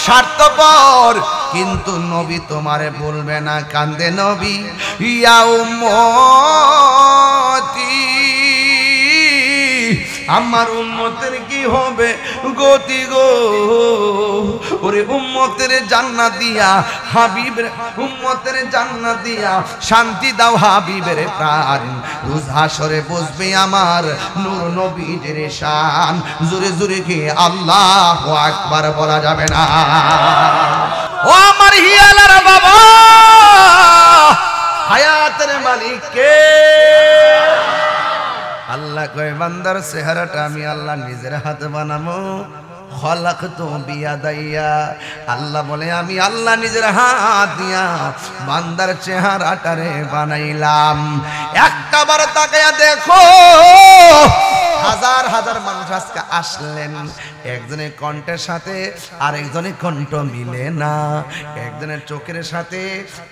স্বার্থপর, কিন্তু নবী তোমারে বলবে না, কান্দে নবী, ইয়া উম্মতি, আমার উম্মতের কি হবে গতি গো, ওরে উম্মতের জান্নাত দিয়া হাবিবের, উম্মতের জান্নাত দিয়া শান্তি দাও হাবিবের প্রাণ, রোজ হাসরে বসবে আমার নূর নবীর শান। জোরে জোরে কি আল্লাহু আকবার বলা যাবে না? ও আমার হিয়ালার বাবা, হায়াতের মালিক কে? আল্লাহ কয় বান্দার চেহারাটা আমি আল্লাহ নিজের হাতে বানাবো, খলাকতু বিয়াদাইয়া, আল্লাহ বলে আমি আল্লাহ নিজের হাত দিয়া বান্দার চেহারাটারে বানাইলাম। একটা বার তাকায়া দেখো, হাজার হাজার মানুষ আজকে আসলেন, একজনের কণ্ঠের সাথে আরেকজনের কণ্ঠ মিলে না, একজনের চোখের সাথে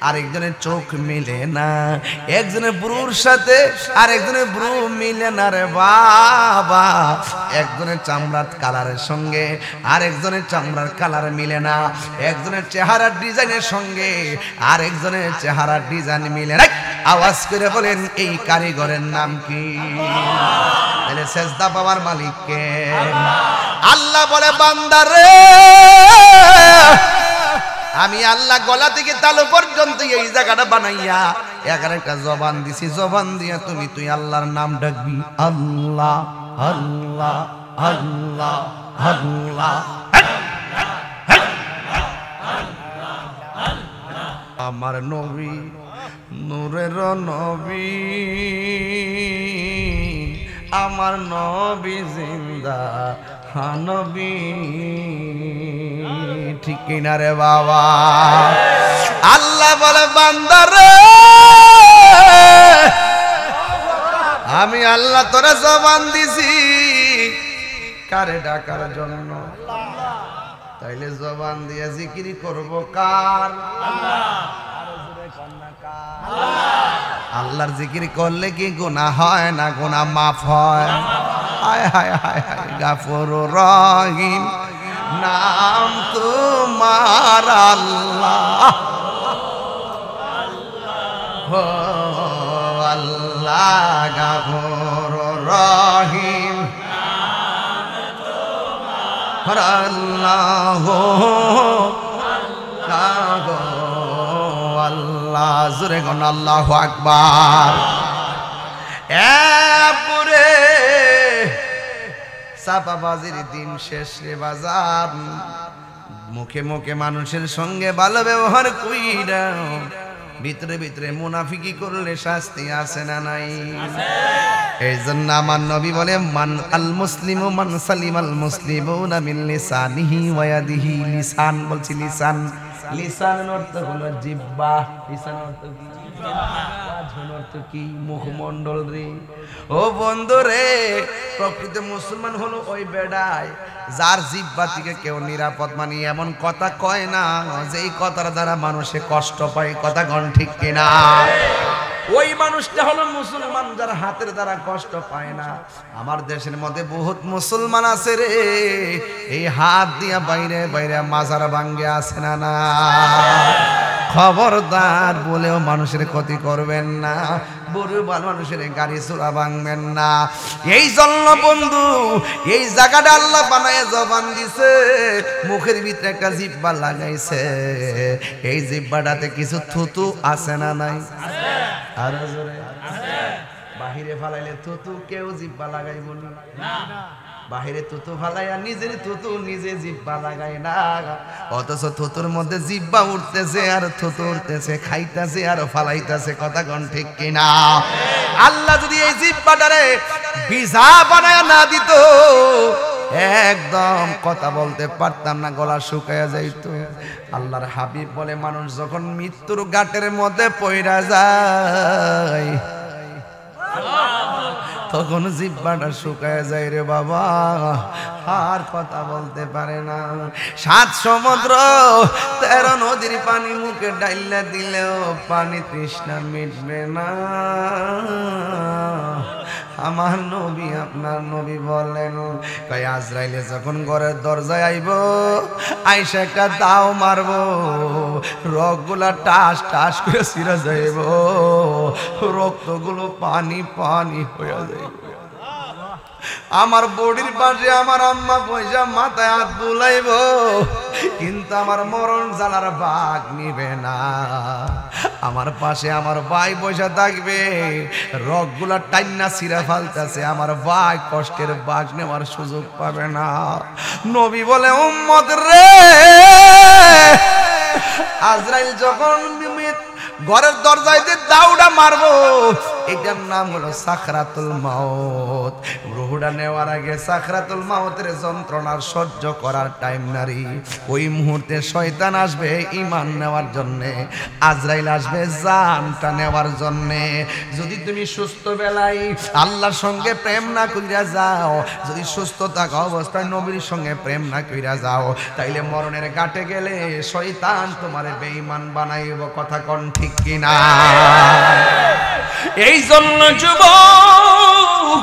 আরেকজনের চোখ মিলে না, একজনের ব্রুর সাথে আরেকজনের ব্রু মিলে না রে বাবা, একজনের চামড়ার কালারের সঙ্গে আরেকজনের চামড়ার কালার মিলে না, একজনের চেহারার ডিজাইনের সঙ্গে আরেকজনের চেহারার ডিজাইন মিলে না। আওয়াজ করে বলেন এই কারিগরের নাম কি? তাহলে সেজদা পাওয়ার মালিক কে? আল্লাহ বলে বান্দারে আমি আল্লাহ গলা থেকে তালু পর্যন্ত এই জায়গাটা বানাইয়া 11টা জবান দিছি, জবান দিয়া তুই আল্লাহর নাম ডাকবি, আল্লাহ আল্লাহ আল্লাহ আল্লাহ। আমার নবী নূরের নবী, আমার নবী জিন্দা নবী, ঠিক কিনা রে বাবা? আল্লাহ বলে বান্দারে আমি আল্লাহ তোরা জবান দিছি কারে ডাকার জন্য, তাইলে জবান দিয়ে জিকির করব কার? আল্লাহর জিকির করলে কি গুনাহ হয় না? গুনাহ মাফ হয়। হায় হায় হায় হায়, গাফুরুর রহিম নাম তোমার আল্লাহ, ও আল্লাহ গাফুরুর রহিম আল্লাহ, আল্লাহ জোরে গণ আল্লাহু আকবার। এরপরে চাপাবাজির দিন শেষ রে বাজার, মুখে মুখে মানুষের সঙ্গে ভালো ব্যবহার কইরা ভিতরে ভিতরে মুনাফিকি করলে শাস্তি আছে না নাই? এই জন্য আমার নবী বলে মান আল মুসলিমু মান সালিমাল মুসলিমুনা মিন লিসানিহি ওয়া ইয়াদিহি। লিসান বলছি, লিসান, লিসানের অর্থ হলো জিহ্বা, লিসানের অর্থ কি? ওয়াজহর অর্থ কি? মুখমণ্ডল রে। ও বন্ধু রে, প্রকৃত মুসলমান হলো ওই বেড়ায় যার জিহ্বা থেকে কেউ নিরাপদ মানি এমন কথা কয় না যেই কথার দ্বারা মানুষে কষ্ট পায়। কথা গণ ঠিক কিনা? ওই মানুষটা হলো মুসলমান যার হাতের দ্বারা কষ্ট পায় না। আমার দেশের মধ্যে বহুত মুসলমান আছে রে, এই হাত দিয়া বাইরে বাইরে মাজার ভাঙ্গে আছে না না। খবরদার বলেও মানুষের ক্ষতি করবেন না, বড় মানুষের গাড়ি চোরা ভাঙবেন না। এই জন্য বন্ধু এই জায়গাটা আল্লাহ বানায় জবান দিছে, মুখের ভিতরে একটা জিহ্বা লাগাইছে। এই জিহ্বাটাতে কিছু থুতু আছে না নাই? আরো জোরে। বাহিরে ফালাইলে থুতু কেউ জিহ্বা লাগাই বলি না, বাহিরে থুতু ফালাইয়া নিজের থুতু নিজে জিহ্বা লাগায় না। অথচ থুতুর মধ্যে জিহ্বা উঠতেছে আর থুতু উঠতেছে, খাইতেছে আর ফালাইতেছে। কথা কোন ঠিক কিনা? আল্লাহ যদি এই জিহ্বাটারে ভিজা বানায় না দিত, একদম কথা বলতে পারতাম না, গলা শুকায়া যাইতো। আল্লাহর হাবিব বলে মানুষ যখন মৃত্যুর ঘাটের মধ্যে পইরা যায় তখন জিহ্বাটা শুকায় যায় রে বাবা, আর কথা বলতে পারে না। 7 সমুদ্র 13 নদীর পানি মুখে ডাইলা দিলেও পানি তৃষ্ণা মিটবে না। আমার নবী আপনার নবী বলেন কই আজরাইলে যখন ঘরের দরজায় আইব আইসা একটা দাও মারব রগগুলা টাস টাস করে ছিঁড়ে যাইব রক্তগুলো পানি পানি হয়ে যাইব আমার বডির পাশে আমার আম্মা পয়সা মাথায় হাত বুলাইব কিন্তু আমার মরণ জ্বালার ভাগ নিবে না আমার পাশে আমার ভাই পয়সা থাকবে রগগুলা টাইনা ছিঁড়া ফালতেছে আমার ভাই কষ্টের ভাগ নেওয়ার সুযোগ পাবে না নবী বলে উম্মত রে আজরাইল যখন ঘরের দরজায় দিয়ে দাউডা মারবো এটার নাম হলো সাকরাতুল মাউত রুহুটা নেওয়ার আগে সাকরাতুল মাউতের যন্ত্রণার সহ্য করার টাইম নারী ওই মুহূর্তে শয়তান আসবে ঈমান নেওয়ার জন্যে আজরাইল আসবে জানটা নেওয়ার জন্যে যদি তুমি সুস্থ বেলায় আল্লাহর সঙ্গে প্রেম না কইরা যাও যদি সুস্থ থাকা অবস্থায় নবীর সঙ্গে প্রেম না কইরা যাও তাইলে মরণের ঘাটে গেলে শয়তান তোমারে বেঈমান বানাইব কথা কোন ঠিক কিনা এই জন্য যুবক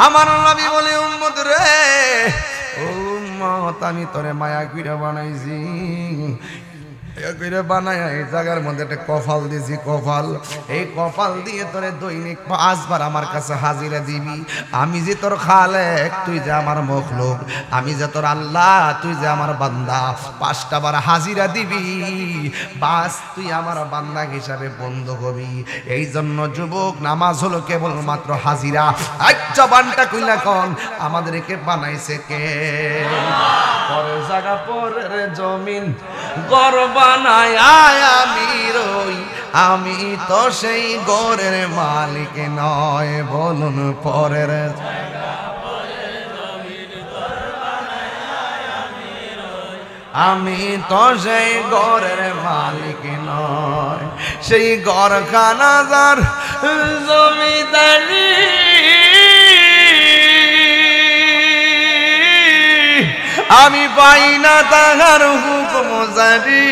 আমার নবী বলে উম্মত রে উম্মত আমি তোরে মায়া কইরা বানাইছি বানায় এই জায়গার মধ্যে একটা কপাল দিয়েছি কপাল এই কপাল দিয়ে তোরে দৈনিক 5 বার আমার কাছে হাজিরা দিবি আমি যে তোর খালেক তুই যে আমার মখলুক আমি যে তোর আল্লাহ তুই যে আমার বান্দা 5টা বার হাজিরা দিবি বাস তুই আমার বান্দা হিসাবে বন্ধ হবি এই জন্য যুবক নামাজ হলো কেবলমাত্র হাজিরা জবানটা কইলা কোন আমাদেরকে বানাইছে কে পরের জায়গা পরের জমিন গর্ব বানায় আমি রই আমি তো সেই ঘরের মালিক নয় বলুন পরের আমি তো সেই ঘরের মালিক নয় সেই ঘর খানাদার জমিদারি আমি পাই না তাহার হুকুম জারি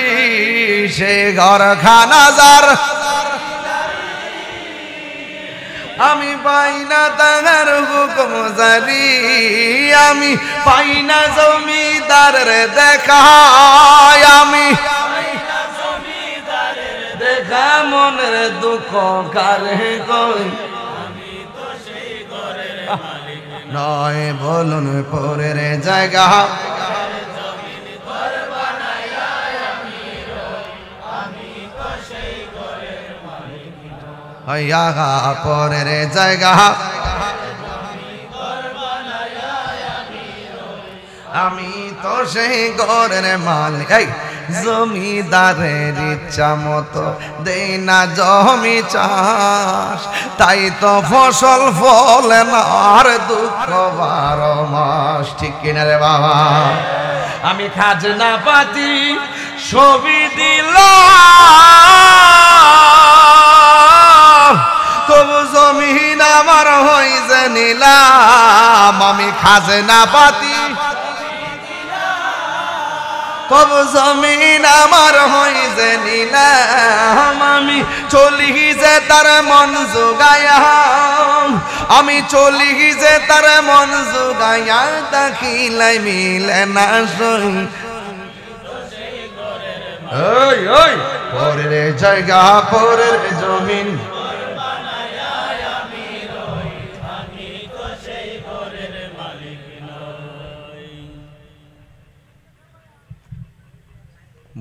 সে ঘর খানাদার আমি পাই না তাহার হুকুম জারি আমি পাই না জমিদারের দেখা আমি দেখা মনের দুঃখ কারে কই নয় বলুন পরের জায়গা পরের জায়গা আমি তো সেই ঘরের মালিক জমিদারের ইচ্ছা মতো দেই না জমি চাষ তাই তো ফসল ফলে না আর দুঃখ 12 মাস ঠিক কিনা রে বাবা আমি খাজনা পাতি ছবি দিলাম তবু জমিন আমার হইছে নিলাম আমি খাজনা পাতি তবু জমিন আমার হইছে নিলাম আমি চলি যে তার মন জোগায়া আমি চলি যে তার মন জোগায়া দেখিলাই মিলে না সই ওই ওই পরের জায়গা পরের জমিন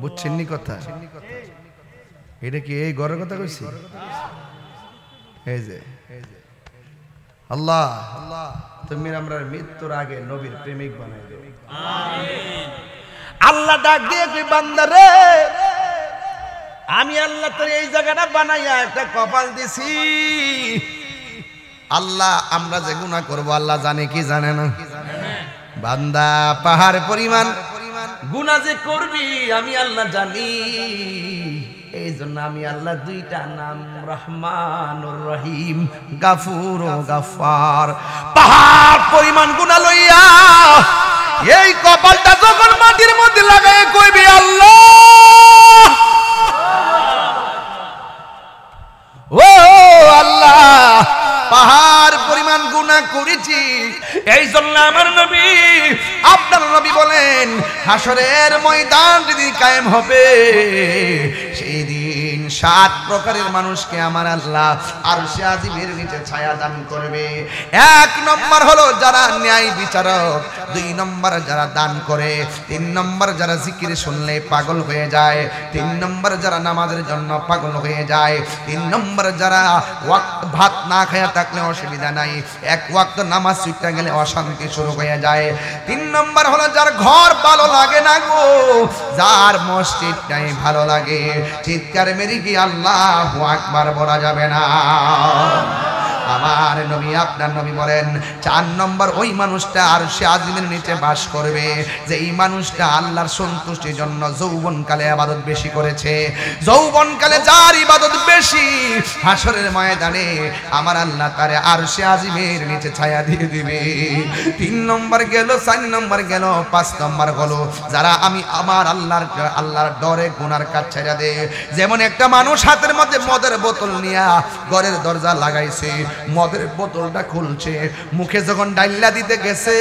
বুঝছেন নি কথা এটা কি এই ঘরের কথা কইছি এই যে আল্লাহ তুমি আমরা মৃত্যুর আগে নবীর প্রেমিক বানাই দাও আমিন আল্লাহ ডাক দিয়ে কই বান্দা রে আমি আল্লাহ তোর এই জায়গাটা বানাইয়া একটা কপাল দিছি আল্লাহ আমরা যে গুনাহ করব আল্লাহ জানে কি জানে না বান্দা পাহাড় পরিমাণ গুনাহ যে করবি আমি আল্লাহ জানি এই জন্য আমি আল্লাহ 2টা নাম রহমানুর রহিম গাফুর ও গাফফার পাহাড় পরিমাণ গুনাহ লইয়া এই কপালটা যখন মাটির মধ্যে লাগায় কইবি আল্লাহ ও আল্লাহ পাহাড় পরিমাণ গুনাহ করেছি। এই জন্য আমার নবী, আপনার নবী বলেন, হাসরের ময়দান যেদিন কায়েম হবে, সেই দিন 7 প্রকারের মানুষকে আমার আল্লাহ আরশে আজিমের নিচে ছায়া দান করবে। 1 নম্বর হলো যারা ন্যায় বিচারক, 2 নম্বর যারা দান করে, 3 নম্বর যারা জিকির শুনলে পাগল হয়ে যায়, 3 নম্বর যারা নামাজের জন্য পাগল হয়ে যায়, 3 নম্বর যারা ভাত না খায়া থাকলে অসুবিধা নাই, 1 ওয়াক্ত নামাজ ছুটতে গেলে অশান্তি শুরু হয়ে যায়। 3 নম্বর হলো যার ঘর ভালো লাগে না গো, যার মসজিদটাই ভালো লাগে, চিৎকার মেরে কি আল্লাহু আকবার বলা যাবে না? আমার নবী, আপনার নবী বলেন 4 নম্বর ওই মানুষটা আরশে আজিমের নিচে বাস করবে, যে এই মানুষটা আল্লাহর সন্তুষ্টির জন্য যৌবনকালে ইবাদত বেশি করেছে। যৌবনকালে যার ইবাদত বেশি, হাসরের ময়দানে আমার আল্লাহ তারে আরশে আজিমের নিচে ছায়া দিয়ে দিবে। 3 নম্বর গেল, 4 নম্বর গেল, 5 নম্বর হলো যারা আমি আমার আল্লাহর ডরে গুনার কাজ ছেড়ে দে। যেমন একটা মানুষ হাতের মধ্যে মদের বোতল নিয়ে ঘরের দরজা লাগাইছে, মদের বোতলটা খুলছে, মুখে যখন ডাইল্লা দিতে গেছে,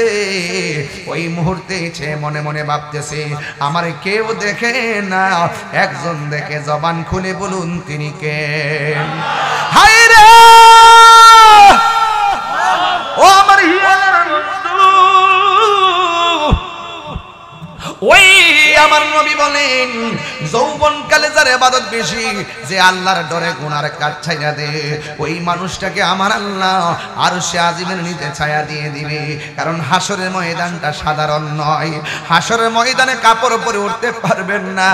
ওই মুহূর্তে সে মনে মনে ভাবতেছে আমার কেউ দেখে না, একজন দেখে, জবান খুলে বলুন তিনি কে? হায় রে ও আমার ওই আমার নবী বলেন যৌবনকালে যার ইবাদত বেশি, যে আল্লাহর ডরে গুনার কাজ ছায়া দে, ওই মানুষটাকে আমার আল্লাহ আরশে আজিমের নিচে ছায়া দিয়ে দিবে। কারণ হাসরের ময়দানটা সাধারণ নয়। হাসরের ময়দানে কাপড় পরে উঠতে পারবেন না।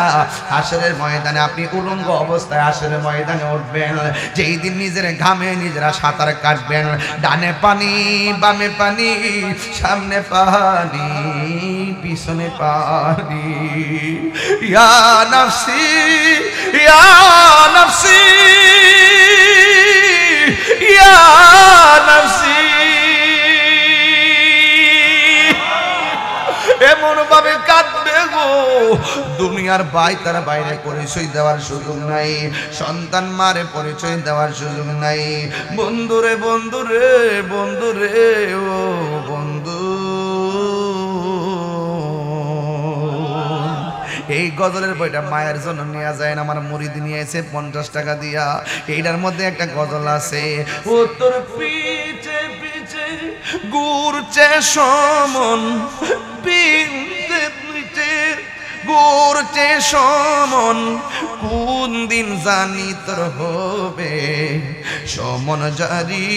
হাসরের ময়দানে আপনি উলঙ্গ অবস্থায় হাসরের ময়দানে উঠবেন, যেই দিন নিজের ঘামে নিজেরা সাঁতার কাটবেন, ডানে পানি বামে পানি, সামনে পানি পিছনে পানি। ইয়া নফসি ইয়া নফসি ইয়া নফসি, এমন ভাবে কাঁদবে গো, দুনিয়ার তার বাইরে পরিচয় দেওয়ার সুযোগ নাই, সন্তান মারে পরিচয় দেওয়ার সুযোগ নাই। বন্ধুরে বন্ধুরে বন্ধুরে ও বন্ধু, এই গজলের বইটা মায়ের জন্য নিয়ে যায় না, আমার মুরিদ নিয়ে এসে 50 টাকা দিয়া। এইটার মধ্যে একটা গজল আছে, ও তোর পিছে পিছে ঘুরছে সমন, পিছে পিছে ঘুরছে সমন, কোন দিন জানি তোর হবে সমন জারি।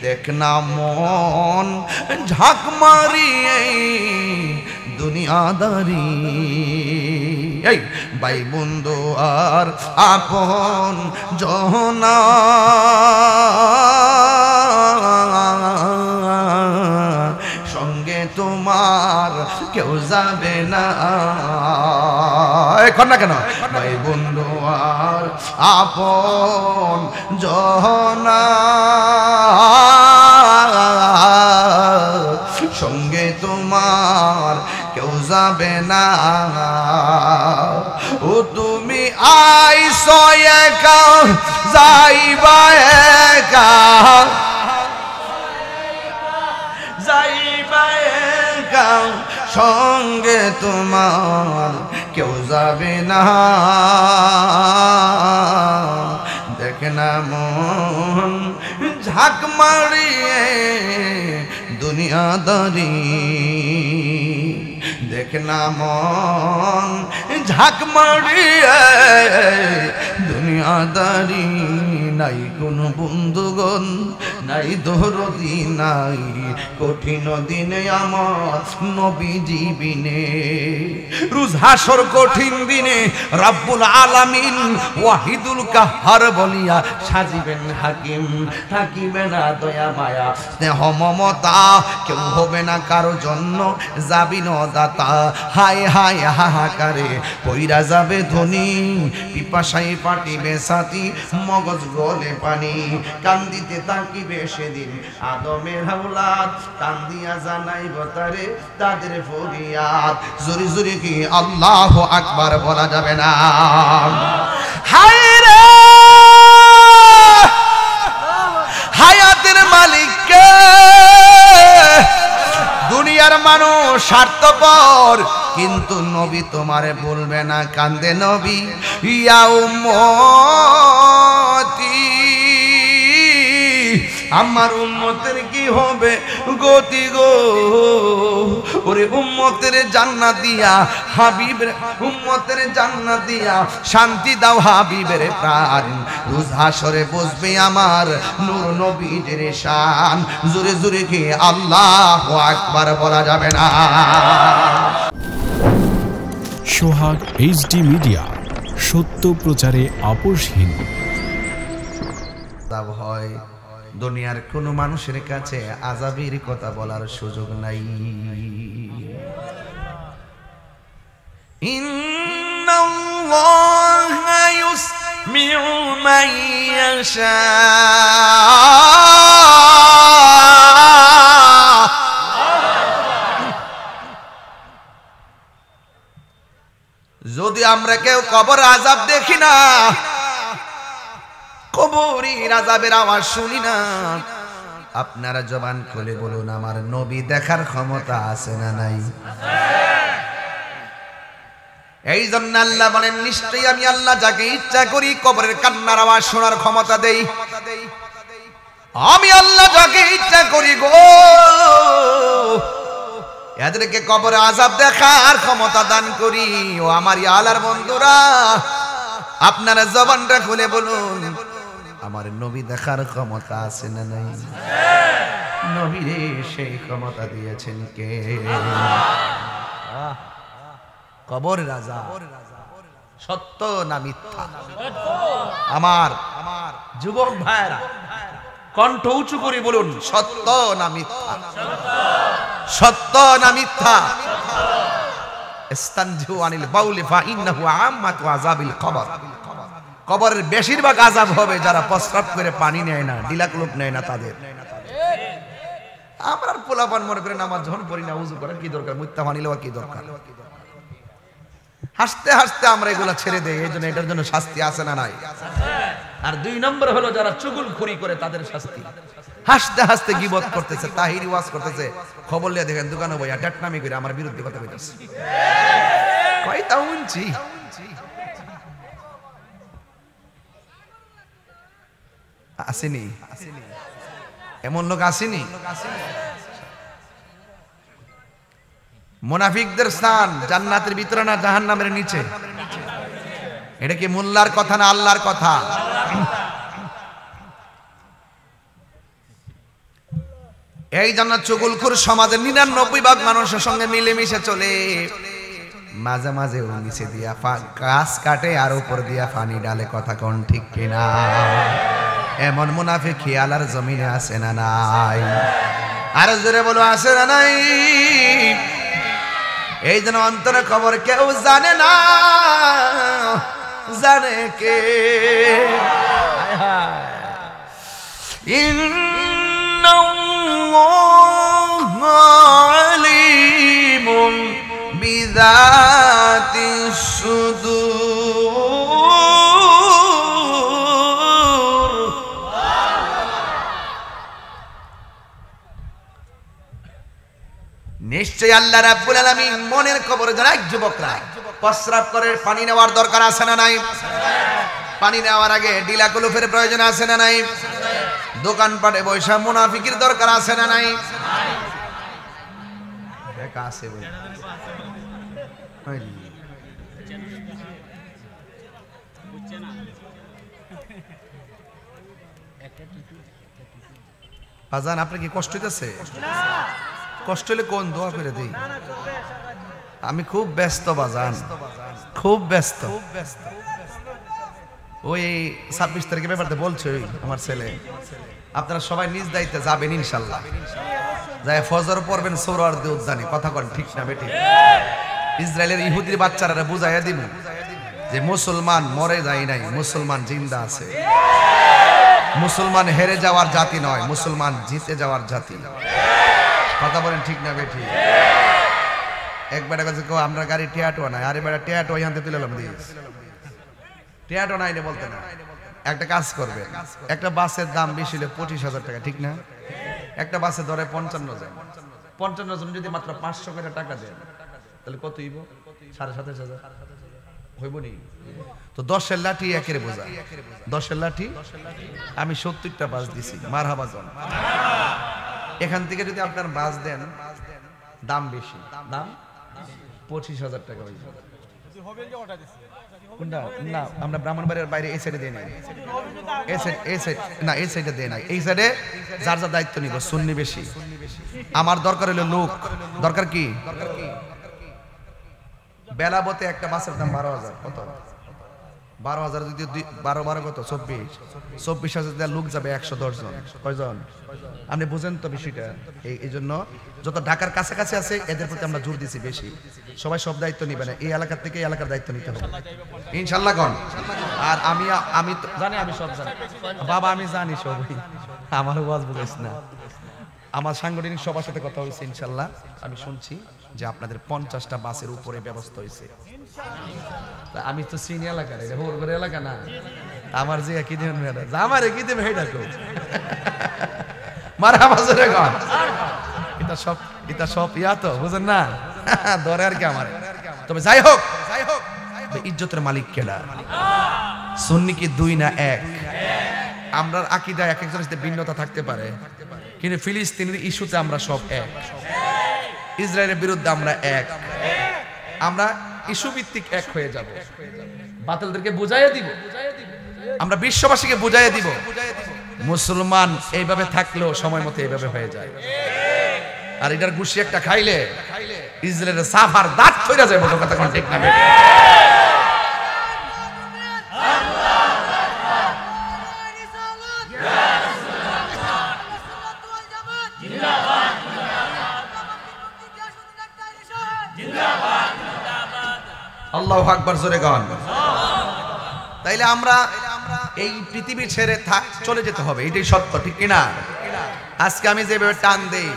দেখ না মন ঝাঁক মারিয়ে দুনিয়াদারি, এই ভাই বন্ধু আর আপন জনা, সঙ্গে তোমার কেউ যাবে না। এখন না কেন ভাই বন্ধু আর আপন জনা, সঙ্গে তোমার কেউ যাবে না। ও তুমি আইছো একা, যাইবা একা, যাইবা একা, সঙ্গে তোমার কেউ যাবে না। দেখ না মন ঝাঁক মারিয়ে দুনিয়াদারি, দেখ না মন ঝাঁক মারিয়ে দুনিয়াদারি। নাই কোন বন্ধুগণ, নাই দরদি, নাই কঠিন দিনে আমার নবীজি বিনে। রোজ হাসর কঠিন দিনে রব্বুল আলামিন ওয়াহিদুল কাহ্হার বলিয়া সাজিবেন হাকিম, থাকিবে না দয়া মায়া স্নেহ মমতা, কেউ হবে না কারো জন্য যাবি ন দাতা। হায় হায় হাহাকারে পইরা যাবে ধনী, পিপাসায় পাটিবে ছাতি, মগজ গলে পানি, কান্দিতে তাকিবে সেদিন আদমের হাওলাদ, কান্দিয়া জানাইব তারে তাদের ফরিয়াদ। জোরে জোরে কি আল্লাহু আকবার বলা যাবে না? হায় রে স্বার্থপর, কিন্তু নবী তোমারে বলবে না, কান্দে নবী, ইয়া উম্মতি, আমার উম্মতের কি হবে গতি গো, ওরে উম্মতের জান্নাত দিয়া হাবিবের, উম্মতের জান্নাত দিয়া শান্তি দাও হাবিবের প্রাণ, রোজ হাশরে বসবে আমার নূর নবীর শান, জোরে জোরে কি আল্লাহু আকবার বলা যাবে না? সোহাগ এইচডি মিডিয়া, সত্য প্রচারে আপোষহীন। হয় দুনিয়ার কোন মানুষের কাছে আযাবের কথা বলার সুযোগ নাই। ইন্নাল্লাহা ইউসমিউ মান ইয়াশা, যদি আমরা কেউ কবর আযাব দেখি না, কবরের আযাবের আওয়াজ শুনি না, আপনারা জবান খুলে বলুন আমার নবী দেখার ক্ষমতা আছে না নাই? এই জন্য আল্লাহ বলেন, নিশ্চয়ই আমি আল্লাহ যাকে ইচ্ছা করি কবরের কান্নার আওয়াজ শোনার ক্ষমতা দেই। আমি আল্লাহ যাকে ইচ্ছা করি গো এদেরকে কবরে আযাব দেখার ক্ষমতা দান করি। ও আমার আল্লাহর বন্ধুরা, আপনারা জবানটা খুলে বলুন আমার নবী দেখার ক্ষমতা আছে না নাই? নবীরে সেই ক্ষমতা দিয়েছেন কে? কবর রাজা সত্য না মিথ্যা? আমার যুবক ভাইরা কণ্ঠ উঁচু করে বলুন, সত্য না মিথ্যা? সত্য না মিথ্যা? ইস্তানজু আনিল বাউলি ফা ইন্নাহু আম্মাতু আযাবিল কবর। কবরের বেশিরভাগ আযাব হবে যারা প্রস্রাব করে পানি নেয় না, ডিলাকলোপ নেয় না তাদের। আমরা পোলাপান মনে করে নামাজ যখন পড়ি না, উযু করার কি দরকার, মুত্তা পানি লওয়ার কি দরকার? হাসতে হাসতে আমরা এগুলা ছেড়ে দেই, এই জন্য এটার জন্য শাস্তি আছে না নাই? আর 2 নম্বর হলো যারা চুগলখড়ি করে তাদের শাস্তি। হাসতে হাসতে গীবত করতেছে, তাহিরি ওয়াজ করতেছে, খবর লিয়ে দেখেন দোকানে বইয়া ডাটনামি করে আমার বিরুদ্ধে কথা কইতাছে। কয়টা উনছি আসেনি? এমন লোক আসেনি? মুনাফিকদের স্থান জান্নাতের ভিতরে না জাহান্নামের নিচে? এটা কি মোল্লার কথা না আল্লাহর কথা? এই জন্য চুগলখোর সমাজের 99% মানুষের সঙ্গে মিলেমিশে চলে, মাঝে মাঝে ও নিচে দিয়া গাছ কাটে আর উপর দিয়া পানি ডালে। কথা কোন ঠিক কিনা? এমন মুনাফিক খেয়ালার জমিনে আছে না নাই? আর জোরে বলো আছে না নাই? এই জন্য অন্তরে খবর কেউ জানে না, জানে কে? ইন্নাল্লাহু আলিমুন বিযাতিস সুদূর। নিশ্চয়ই আল্লাহ রাব্বুল আলামিন মনের খবর জানে। যুবকরা প্রস্রাব করে পানি নেওয়ার দরকার আছে না নাই? পানি নেওয়ার আগে ডিলাকুলুফের প্রয়োজন আছে না নাই? দোকানপাটে বৈশা মুনাফিকির দরকার আছে না নাই? দেখা আছে বই আজান। আপনার কি কষ্ট হইতেছে? কষ্ট হলে কোন দোয়া করে দেই? আমি খুব ব্যস্ত বাজান, খুব ব্যস্ত। ওই 26 তারিখের ব্যাপারটা বলছে আমার ছেলে, আপনারা সবাই নিজ দায়িত্বে যাবেন ইনশাল্লাহ। যাই ফজর পড়বেন সোহরাওয়ার্দী উদ্যানে। কথা কন ঠিক না বেটি? ইসরায়েলের ইহুদির বাচ্চারা বুঝাইয়া দিব যে মুসলমান মরে যায় নাই, মুসলমান জিন্দা আছে। মুসলমান হেরে যাওয়ার জাতি নয়, মুসলমান জিতে যাওয়ার জাতি। কথা বলেন ঠিক না বেটি? এক বেটা কাছে কো আমরা গাড়ি টিয়াটো নাই, আরে বেটা টিয়াটো এখান থেকে তুলে দিস, টিয়াটো নাই রে বলতে না। একটা কাজ করবে, একটা বাসের দাম বেশি হলে 25,000 টাকা, ঠিক না? একটা বাসে ধরে 55 জন, 55 জন যদি মাত্র 500 করে টাকা দেন তাহলে কত হইব? 27,500 হইব নি? তো 10-এর লাঠি একেরে বোঝা, 10-এর লাঠি আমি 70টা বাস দিছি, মারহাবা জন। এখান থেকে যদি আপনার বাস দেন, দাম বেশি, দাম 25,000 টাকা হইব। কোনটা? না, আমরা ব্রাহ্মণবাড়িয়ার বাইরে এই সাইডে দেই নাই, এই সাইড না, এই সাইডে দেই নাই, এই সাইডে যার যার দায়িত্ব নিব, সুন্নি বেশি। আমার দরকার হলো লোক, দরকার কি? বেলাবতে একটা বাসের দাম 12,000। কত? 12,000 যদি 12 কত? 24,000 লোক যাবে 110 জন। কয়জন? আপনি বুঝেন তো বিষয়টা। এই জন্য যত ঢাকার কাছাকাছি আছে এদের প্রতি আমরা জোর দিছি বেশি। সবাই সব দায়িত্ব নিবে না, এই এলাকা থেকে এই এলাকার দায়িত্ব নিতে হবে ইনশাআল্লাহ। কোন আর আমি তো জানি, আমি সব জানি বাবা, আমি জানি সবই, আমার ওয়াজ বুঝাইছ না। আমার সাংগঠনিক সবার সাথে কথা হয়েছে, ইনশাআল্লাহ আমি শুনছি যে আপনাদের 50টা বাসের উপরে ব্যবস্থা হয়েছে। আমি তো চিনি এলাকার, এটা হোরগড় এলাকা না, আমার যে একই দেবেন মেয়েরা, আমার একই দেবে এটা তো মারা বাজারে গান, এটা সব ইয়া তো বুঝেন না, ধরে আর কি আমার। তবে যাই হোক, ইজ্জতের মালিক কেডা? সুন্নি কি 2 না 1? আমরা আকীদা এক একজনের সাথে ভিন্নতা থাকতে পারে, কিন্তু ফিলিস্তিনের ইস্যুতে আমরা সব এক। ইসরায়েলের বিরুদ্ধে আমরা এক, আমরা ইস্যু ভিত্তিক এক হয়ে যাব। বাতিলদেরকে বুঝাইয়া দিব, আমরা বিশ্ববাসীকে বুঝাইয়া দিব মুসলমান এইভাবে থাকলেও সময় মতো এইভাবে হয়ে যায়। আর এটার গুছি একটা খাইলে ইসরায়েলের সাফার দাঁত ফইরা যায়, বড় কথা কোন ঠিক না? আল্লাহু আকবার, জোরে গান। তাইলে আমরা এই পৃথিবী ছেড়ে চলে যেতে হবে, এটাই সত্য, ঠিক কিনা? আজকে আমি যেভাবে টান দেই,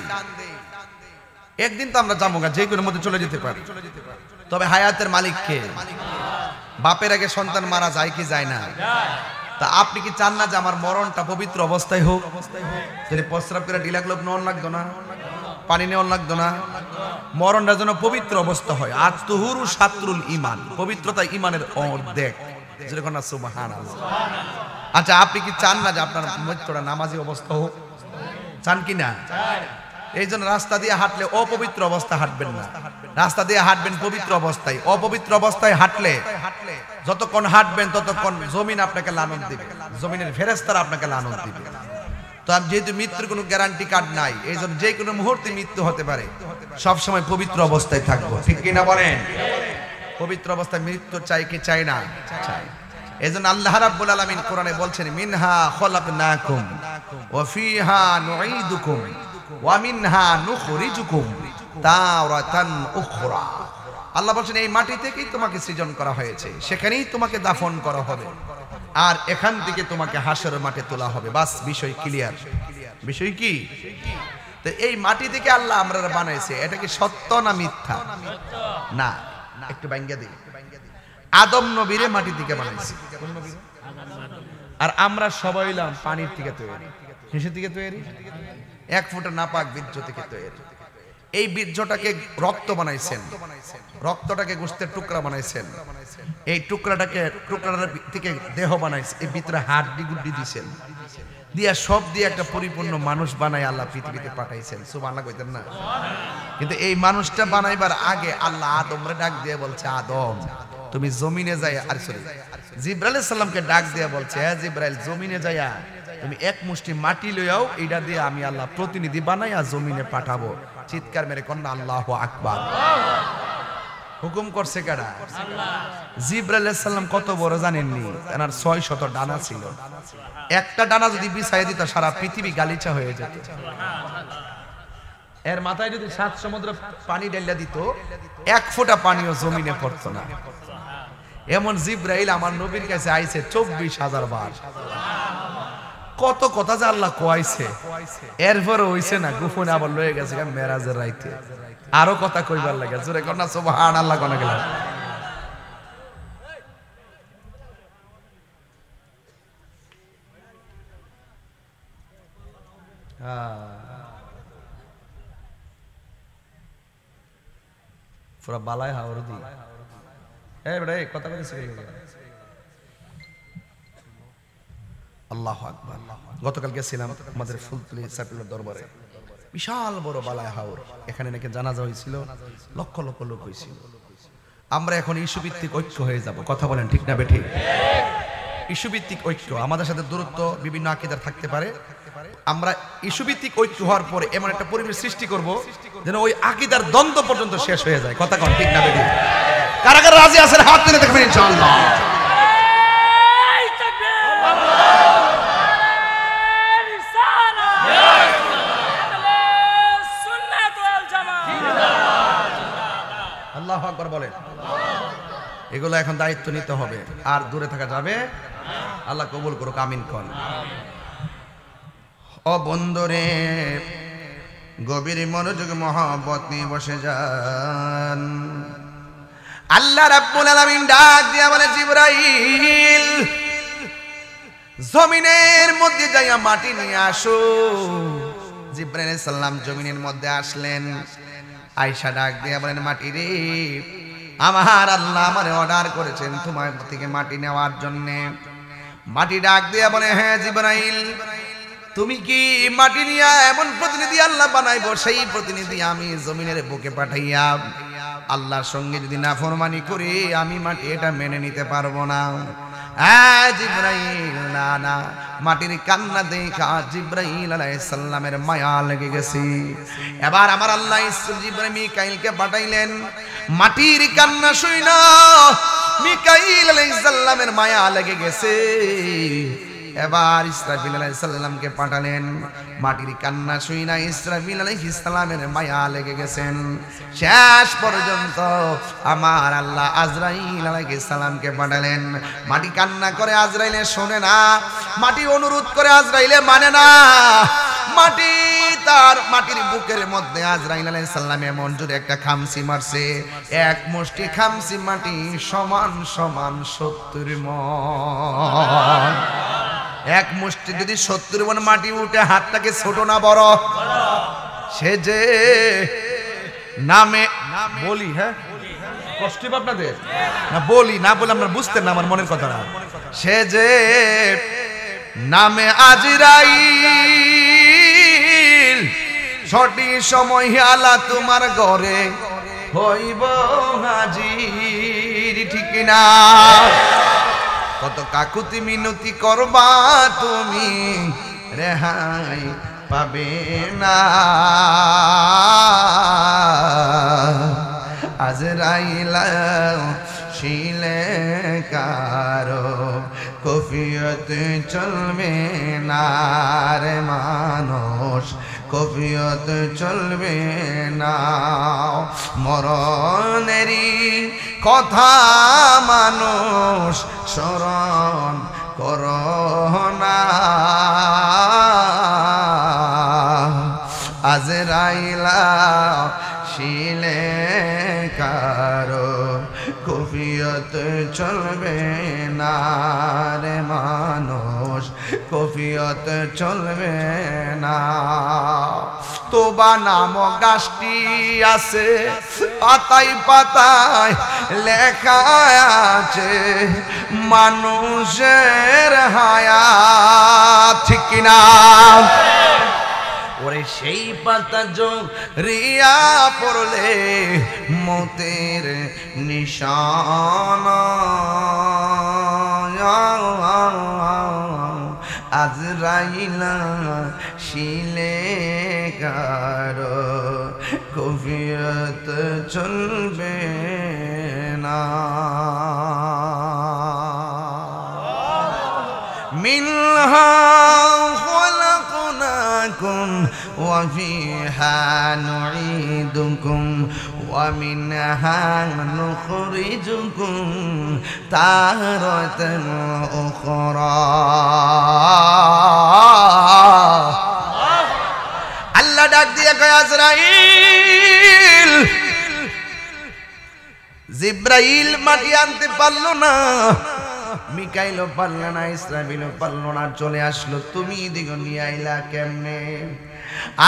একদিন তো আমরা যাবো, যে কোনো মধ্যে চলে যেতে পারি। তবে হায়াতের মালিক কে? বাপের আগে সন্তান মারা যায় কি যায় না? তা আপনি কি চান না যে আমার মরণটা পবিত্র অবস্থায় হোক? যদি প্রস্রাব করে ঢিলা গ্লোব নেওয়ার লাগতো না, পানি নেওয়ার লাগতো না, মরণটা যেন পবিত্র অবস্থা হয়। আত-তুহুরু শাতরুল ঈমান, পবিত্রতা ঈমানের অর্ধেক। যেরকম না, সুবহানাল্লাহ। আচ্ছা, আপনি কি চান না যে আপনার মৃত্যুটা নামাজি অবস্থা হোক? চান কি না? এই জন্য রাস্তা দিয়ে হাঁটলে অপবিত্র অবস্থা হাঁটবেন না, রাস্তা দিয়ে হাঁটবেন পবিত্র অবস্থায়। অপবিত্র অবস্থায় হাঁটলে যতক্ষণ হাঁটবেন ততক্ষণ জমিন আপনাকে লানত দিবে, জমিনের ফেরেশতারা আপনাকে লানত দিবে। তো যেহেতু মৃত্যুর কোনো গ্যারান্টি কার্ড নাই, এই জন্য যে কোনো মুহূর্তে মৃত্যু হতে পারে, সবসময় পবিত্র অবস্থায় থাকবো, ঠিক কিনা বলেন? পবিত্র অবস্থায় মৃত্যু চাই কি চাই না? চাই। এই জন্য আল্লাহ রাব্বুল আলামিন কোরআনে বলছেন, মিনহা খলাকনাকুম ওয়া ফিহা নুঈদুকুম ওয়া মিনহা নুখরিজুকুম তারাতান উখরা। আল্লাহ বলছেন, এই মাটি থেকেই তোমাকে সৃজন করা হয়েছে, সেখানেই তোমাকে দাফন করা হবে, আর এখান থেকে তোমাকে হাসরের মাঠে তোলা হবে। বাস, বিষয় ক্লিয়ার। বিষয় কি? তো এই মাটি থেকে আল্লাহ আমরা বানাইছে, এটা কি সত্য না মিথ্যা? না, একটু ভাঙ্গা দিই। আদম নবীরে মাটি থেকে বানাইছে, আর আমরা সবাই হইলাম পানির থেকে তৈরি, কিসের থেকে তৈরি? 1 ফুটা নাপাক বীর্য থেকে তৈরি। এই বীর্যটাকে রক্ত বানাইছেন, রক্তটাকে গোশতের টুকরা বানাইছেন, এই টুকরাটার থেকে দেহ বানাইছেন, এই ভিতরে হাড্ডি গুড্ডি দিয়েছেন, দিয়া সব দিয়ে একটা পরিপূর্ণ মানুষ বানাই আল্লাহ পৃথিবীতে পাঠাইছেন। সুবহানাল্লাহ কইতেন না? কিন্তু এই মানুষটা বানাইবার আগে আল্লাহ আদমরে ডাক দিয়ে বলছে, আদম তুমি জমিনে যাই, আর সরি জিবরাইল আলাইহিস সালামকে ডাক দিয়ে বলছে, হ্যাঁ জিবরাইল, জমিনে যাইয়া তুমি এক মুষ্টি মাটি লইয়াও, এটা দিয়ে আমি আল্লাহ প্রতিনিধি বানাইয়া জমিনে পাঠাবো। চিৎকার মেরে কন্যা আল্লাহু আকবার। হুকুম করছে কারা? জিবরাইল আলাইহিস সালাম কত বড় জানেননি? তার 600 ডানা ছিল। একটা ডানা যদি বিছাইয়া দিত সারা পৃথিবী গালিচা হয়ে যেত। এর মাথায় যদি 7 সমুদ্র পানি ঢেলে দিত, 1 ফোঁটা পানিও জমিনে পড়তো না। এমন জিবরাইল আমার নবীর কাছে আইছে 24,000 বার। কত কথা যে আল্লাহ কইছে, এরপরে হইছে না, গোপনে আবার লয়ে গেছে মেরাজের রাইতে, আরো কথা কইবার লাগে। জোরে কর না সুবহানাল্লাহ কোন গেল। পুরা বালায় হাওর দি এই বেটা এই কথা বলছিস আল্লাহু আকবার। গতকাল গেছিলাম আমাদের ফুলতলি সাইফুল্লাহ দরবারে, বিশাল বড় বালায় হাওর, এখানে নাকি জানাজা হয়েছিল, লক্ষ লক্ষ লোক হয়েছিল। আমরা এখন ইস্যু ভিত্তিক ঐক্য হয়ে যাব, কথা বলেন ঠিক না বেঠিক? ইস্যু ভিত্তিক ঐক্য, আমাদের সাথে দূরত্ব বিভিন্ন আকীদার থাকতে পারে, আমরা ইস্যু ভিত্তিক ঐক্য হওয়ার পরে এমন একটা পরিবেশ সৃষ্টি করব যেন ওই আকীদার দ্বন্দ্ব পর্যন্ত শেষ হয়ে যায়, কথা কন ঠিক না বেঠিক? কারা কারা রাজি আছেন হাত তুলে দেখবেন ইনশাআল্লাহ। আল্লাহু আকবার বলেন। এগুলো এখন দায়িত্ব নিতে হবে, আর দূরে থাকা যাবে। আল্লাহ কবুল করুক, আমিন কোন। ও বন্ধুরে, গভীর মনোযোগ মহব্বত নিয়ে বসে যান। আল্লাহ রাব্বুল আলামিন ডাক দিয়া বলে, জিবরাইল জমিনের মধ্যে যাইয়া মাটি নিয়ে আসো। জিবরাইল আলাইহিস সালাম জমিনের মধ্যে আসলেন। আয়েশা ডাক দিয়া বলেন, মাটি রে, আমার আল্লাহ আমারে অর্ডার করেছেন তোমার থেকে মাটি নেওয়ার জন্য। মাটি ডাক দিয়া বলে, হ্যাঁ জিবরাইল, তুমি কি মাটি নিয়ে এমন প্রতিনিধি আল্লাহ বানাইবো, সেই প্রতিনিধি আমি জমিনের বুকে পাঠাইয়া আল্লাহর সঙ্গে যদি নাফরমানি করি, আমি মাটি এটা মেনে নিতে পারবো না। জিবরাইল না না, মাটির কান্না দেখা জিবরাইল আলাইহিস সালামের মায়া লেগে গেছে। এবার আমার আল্লাহ জিবরাইল মিকাইলকে পাঠাইলেন। মাটির কান্না শুইনা মিকাইল আলাইহিস সালামের মায়া লেগে গেছে। এবার ইসরাফিল আলাইহিস সালামকে পাঠালেন। মাটির কান্না শুইনা ইসরাফিল আলাইহিস সালামের মায়া লেগে গেছেন। শেষ পর্যন্ত আমার আল্লাহ আজরাইল আলাইহিস সালামকে পাঠালেন। মাটি কান্না করে, আজরাইলে শোনে না। মাটি অনুরোধ করে, আজরাইলে মানে না। মাটি তার মাটির বুকের মধ্যে আজরাইল আলাইহিস সালাম এমন জোরে একটা খামসি মারছে, এক মুষ্টি খামসি মাটি সমান সমান 70 মণ। এক মুষ্টি যদি 70 মণ মাটি উঠে, হাতটাকে ছোট না বড়? সে যে নামে বলি, হ্যাঁ কষ্ট আপনাদের না, বলি না বলে আমরা বুঝতেন না আমার মনের কথা। সে যে নামে আজরাইল, সঠিক সময় আলা তোমার ঘরে হইব হাজির, ঠিক না? কত কাকুতি মিনতি করবা তুমি, রেহাই পাবে না। আজরাইল শিলে কারো কফিয়ত চলবে না রে মানুষ, কফিয়ত চলবে না। মরণেরই কথা মানুষ স্মরণ করো না। আজরাইল শিলে কারো কফিয়ত চলবে না রে মানুষ, কফিয়ত চলবে না। তোবা নাম গাছটি আছে, পাতায় পাতায় লেখা আছে মানুষের হায়াত, ঠিক কিনা? ওরে সেই পাতা রিয়া পড়লে মতের নিশান। আজরাইল শিলে কারো কফিয়ত চলবে না। মিনহা খলাকনাকুম ওয়া ফিহা নুঈদুকুম ওয়া মিনহা নুখরিজুকুম তারাতান উখরা। আল্লাহ ডাক দিয়ে কয়, আজরাইল, জিবরাইল মাটি আনতে পারলো না, মিকাইলও পারল না, ইসরাফিলও পারল না, চলে আসলো। তুমি এদিকে নিয়ে আইলা কেমনে?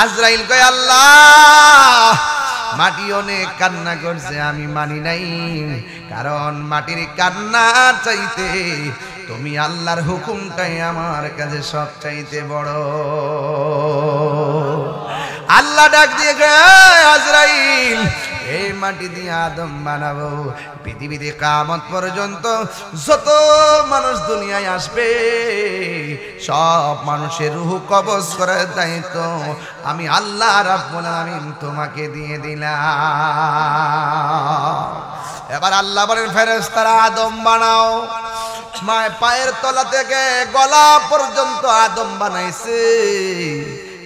আজরাইল কয়, আল্লাহ মাটি অনেক কান্না করছে, আমি মানি নাই, কারণ মাটির কান্নার চাইতে তুমি আল্লাহর হুকুমটাই আমার কাছে সব চাইতে বড়। আল্লাহ ডাক দিয়ে আজরাইল, এই মাটি দিয়ে আদম বানাবো, পৃথিবীতে কিয়ামত পর্যন্ত যত মানুষ দুনিয়ায় আসবে সব মানুষের রূহ কবজ করার দায়িত্ব আমি আল্লাহ রাব্বুল আলামিন তোমাকে দিয়ে দিলাম। এবার আল্লাহ বলেন ফেরেশতারা আদম বানাও। মায়ের পায়ের তলা থেকে গলা পর্যন্ত আদম বানাইছে,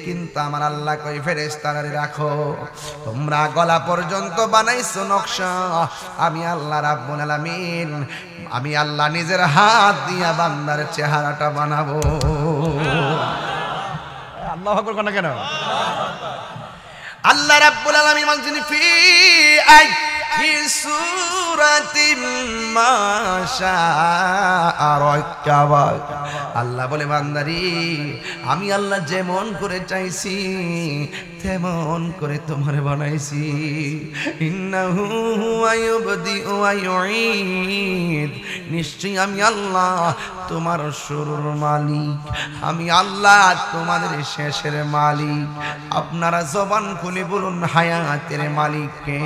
কিন্তু আমার আল্লাহ কই ফেরেশতারা রাখো, তোমরা গলা পর্যন্ত বানাইছো নকশা, আমি আল্লাহ রাব্বুল আলামিন আমি আল্লাহ নিজের হাত দিয়া বান্দার চেহারাটা বানাবো। আল্লাহু আকবার কোন কেন? আল্লাহ রাব্বুল আলামিন বলেন ফি আইহি সূরাতিম মা শাআ রাক্কাবা। আল্লাহ বলে বান্দারি আমি আল্লাহ যেমন করে চাইছি তেমন করে তোমারে বানাইছি। ইন্নাহু ওয়ায়ুবদিউ ওয়া ইউঈদ, নিশ্চয়ই আমি আল্লাহ তোমার শুরুর মালিক, আমি আল্লাহ তোমাদের শেষের মালিক। আপনারা জবান খুলে বলুন হায়াতের মালিক কে?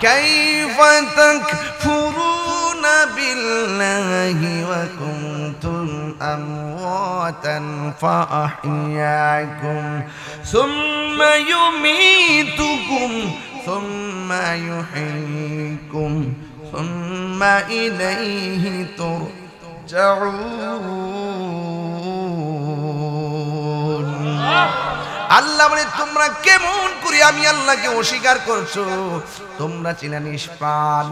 কাইফা তাকফুরুনা বিল্লাহি ওয়া কুনতুম আমওয়াতান ফাআহইয়াকুম সুম্মা ইউমীতুকুম সুম্মা ইউহয়িকুম সুম্মা ইলাইহি তুরজাউন। আল্লাহ বলে তোমরা কেমন করে আমি আল্লাহকে অস্বীকার করছো? তোমরা ছিলে নিষ্প্রাণ,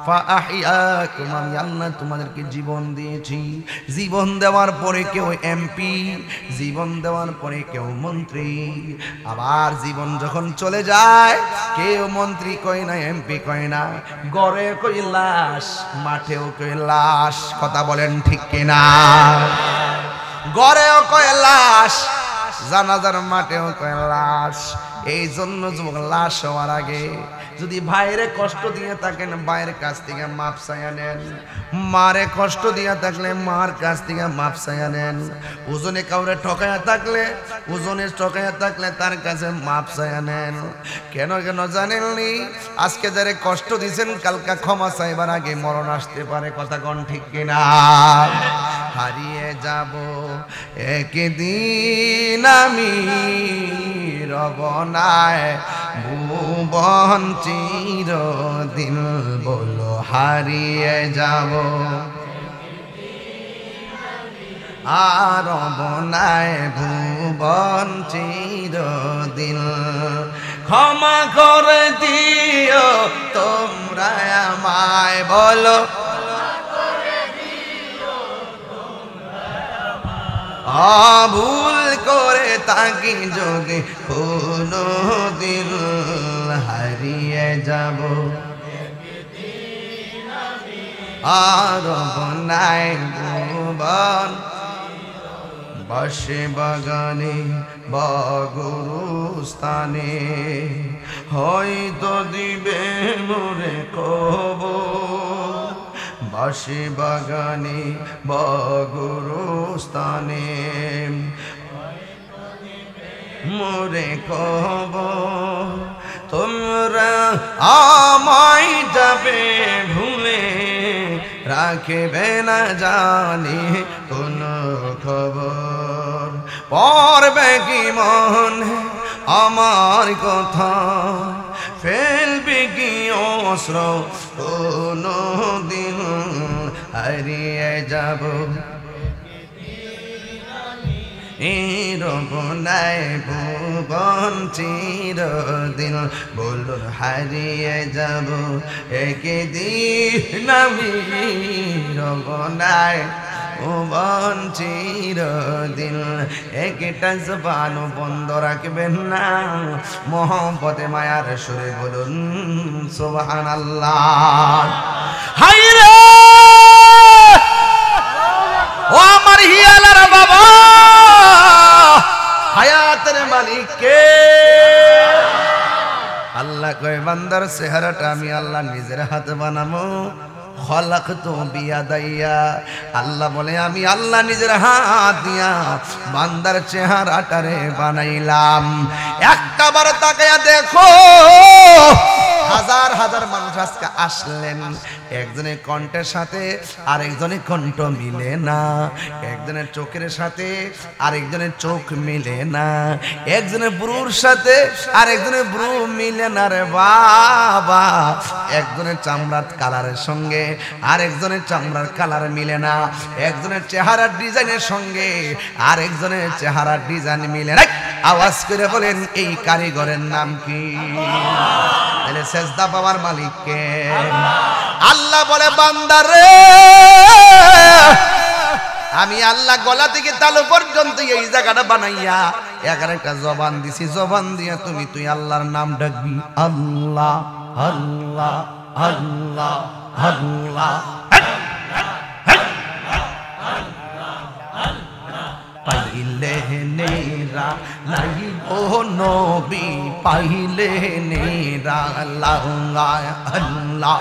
ফাআহইয়াকুম, আমি আল্লাহ তোমাদেরকে জীবন দিয়েছি। জীবন দেওয়ার পরে কেউ এমপি, জীবন দেওয়ার পরে কেউ মন্ত্রী, আবার জীবন যখন চলে যায় কেউ মন্ত্রী কয় না, এমপি কয় না, গড়ে কই লাশ, মাঠেও কই লাশ। কথা বলেন ঠিক কিনা? গড়েও কয় লাশ, জানাজার মাঠেও কয় লাশ। এই জন্য যুবক লাশ হওয়ার আগে যদি ভাইরে কষ্ট দিয়ে থাকেন ভাইয়ের কাছ থেকে মাপ চাইয়া নেন, মারে কষ্ট দিয়ে থাকলে মার কাছ থেকে মাপ চাইয়া নেন, ওজনে কাউরে ঠকাইয়া থাকলে তার কাছে মাপ চাইয়া নেন। কেন কেন জানেননি? আজকে যারে কষ্ট দিয়েছেন কালকা ক্ষমা চাইবার আগে মরণ আসতে পারে। কথা কোন ঠিক কিনা? হারিয়ে যাব একদিন আমি রবনায় ভুবন চিরদিন, বলো হারিয়ে যাব আর রবনায় ভুবন চিরদিন। ক্ষমা করে দিও তোমরা আমায়, বলো ভুল করে তাকি যদি কোনো দিন হারিয়ে যাব আর বনাই ভুবন। বসে বাগানে বগুরুস্থানে হয়তো দিবে মোরে কবর, বাসে বাগানে বগুরুস্থানে মোরে কবর। তোমরা আমায় যাবে ভুলে, রাখবে না জানি কোন খবর। পড়বে কি মনে আমার কথা, ফেলবে কি অস্ত্র কোনো দিন হারিয়ে যাব রবনায় ভুবন চিরদিন, বলুন হারিয়ে যাব একদিন আমি রবনায় ভুবন চিরদিন। একটা জবান বন্ধ রাখবেন না, মোহব্বতে মায়ার সুরে বলুন সুবহানাল্লাহ। হায়রে ও আমার হিয়ালার বাবা, হায়াতের মালিক কে? আল্লাহ কয় বান্দার চেহারাটা আমি আল্লাহ নিজের হাতে বানাবো খলাকতু বিয়াদাইয়া আল্লাহ বলে আমি আল্লাহ নিজের হাত দিয়া বান্দার চেহারাটারে বানাইলাম একবার তাকায়া দেখো হাজার হাজার মানুষ আজকে আসলেন একজনের কণ্ঠের সাথে আরেকজনের কণ্ঠ মিলে না একজনের চোখের সাথে আরেকজনের চোখ মিলে না একজনের ব্রুর সাথে আরেকজনের ব্রু মিলে না রে বাবা একজনের চামড়ার কালারের সঙ্গে আরেকজনের চামড়ার কালার মিলে না একজনের চেহারার ডিজাইনের সঙ্গে আরেকজনের চেহারার ডিজাইন মিলে না আওয়াজ করে বলেন এই কারিগরের নাম কি তাহলে সেজদা পাওয়ার মালিক কে আল্লাহ বলে বান্দারে আমি আল্লাহ গলা থেকে তালু পর্যন্ত এই জায়গাটা বানাইয়া 11টা জবান দিছি জবান দিয়া তুই আল্লাহর নাম ডাকবি আল্লাহ আল্লাহ আল্লাহ আল্লাহ পাইলে নেরা নাই ও নবী পাইলে নেরা আল্লাহ আল্লাহ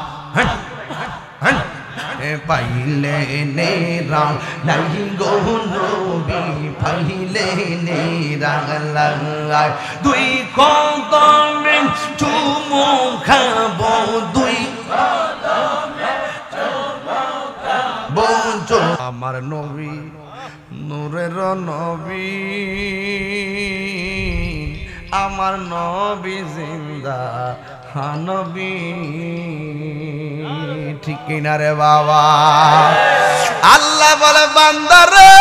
পাইলে নেরা নাই গো নবী পাইলে নেরা আল্লাহ দুই কদমে চুমু খাবো দুই বঞ্চ আমার নবী নূরের নবী আমার নবী জিন্দা নবী ঠিক কিনা রে বাবা আল্লাহ বলে বান্দারে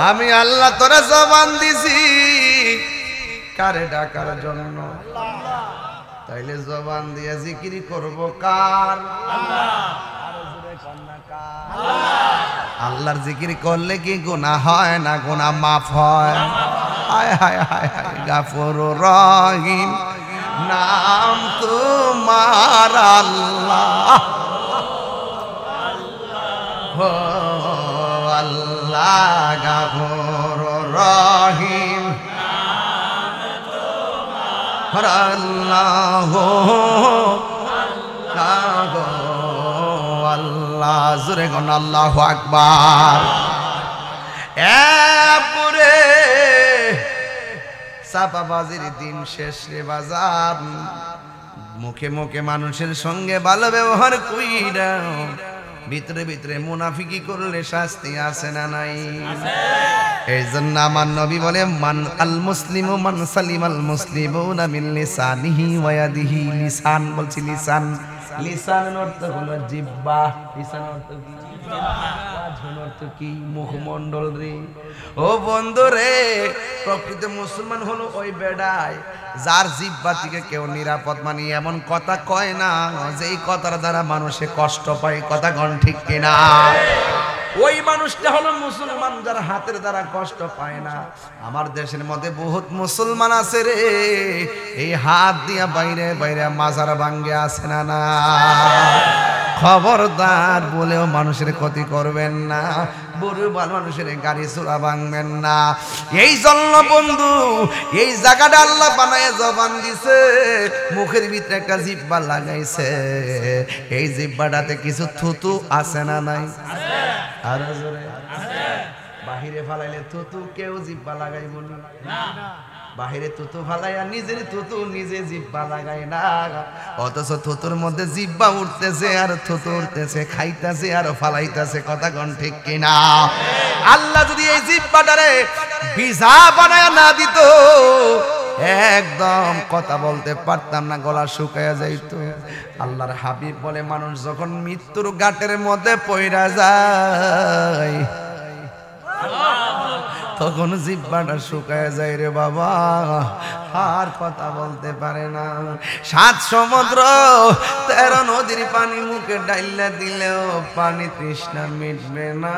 আমি আল্লাহ তোরে জবান দিছি কারে ডাকার জন্য তাইলে জবান দিয়ে জিকির করব কার আল্লাহর জিকির করলে কি গুনাহ হয় না গুনাহ মাফ হয় হায় হায় হায় হায় গাফুরুর রহিম নাম তোমার আল্লাহ ও আল্লাহ গাফুরুর রহিম আল্লাহ আল্লাহ জোরে গণ আল্লাহু আকবার এরপরে চাপাবাজির দিন শেষ রে বাজার মুখে মুখে মানুষের সঙ্গে ভালো ব্যবহার কইরা ভিতরে ভিতরে মুনাফিকি করলে শাস্তি আছে না নাই এই জন্য আমার নবী বলে মান আল মুসলিমু মান সালিমাল মুসলিমুনা মিন লিসানিহি ওয়া ইয়াদিহি লিসান বলছি লিসান লিসানের অর্থ হলো জিহ্বা লিসানের অর্থ কি জিহ্বা অর্থ কি মুখমণ্ডল রে ও বন্ধু রে প্রকৃত মুসলমান হলো ওই বেড়ায় যার জিহ্বা থেকে কেউ নিরাপদ মানে এমন কথা কয় না যেই কথার দ্বারা মানুষে কষ্ট পায় কথা গণ ঠিক কিনা ওই মানুষটা হলো মুসলমান যার হাতের দ্বারা কষ্ট পায় না আমার দেশের মধ্যে বহুত মুসলমান আছে রে এই হাত দিয়া বাইরে বাইরে মাজার ভাঙ্গে আছে না না খবরদার বলেও মানুষের ক্ষতি করবেন না বুড়োবাল মানুষের গাড়ি চোরা ভাঙবেন না এই জন্য বন্ধু এই জায়গাটা আল্লাহ বানায় জবান দিছে মুখের ভিতরে একটা জিহ্বা লাগাইছে এই জিহ্বাটাতে কিছু থুতু আছে না নাই আর জোরে বাহিরে ফালাইলে থুতু কেউ জিহ্বা লাগাইব না বাহিরে থুতু ফালাইয়া নিজের থুতু নিজে জিহ্বা লাগায় না অথচ থুতুর মধ্যে জিহ্বা উঠতেছে আর থুতু উঠতেছে খাইতেছে আর ফালাইতেছে কথা কোন ঠিক কিনা আল্লাহ যদি এই জিহ্বাটারে ভিজা বানায় না দিত একদম কথা বলতে পারতাম না গলা শুকায়া যাইত আল্লাহর হাবিব বলে মানুষ যখন মৃত্যুর ঘাটের মধ্যে পইরা যায় তখন জিহ্বাটা শুকায় যায় রে বাবা আর কথা বলতে পারে না 7 সমুদ্র 13 নদীর পানি মুখে ডাইলা দিলেও পানি তৃষ্ণা মিটবে না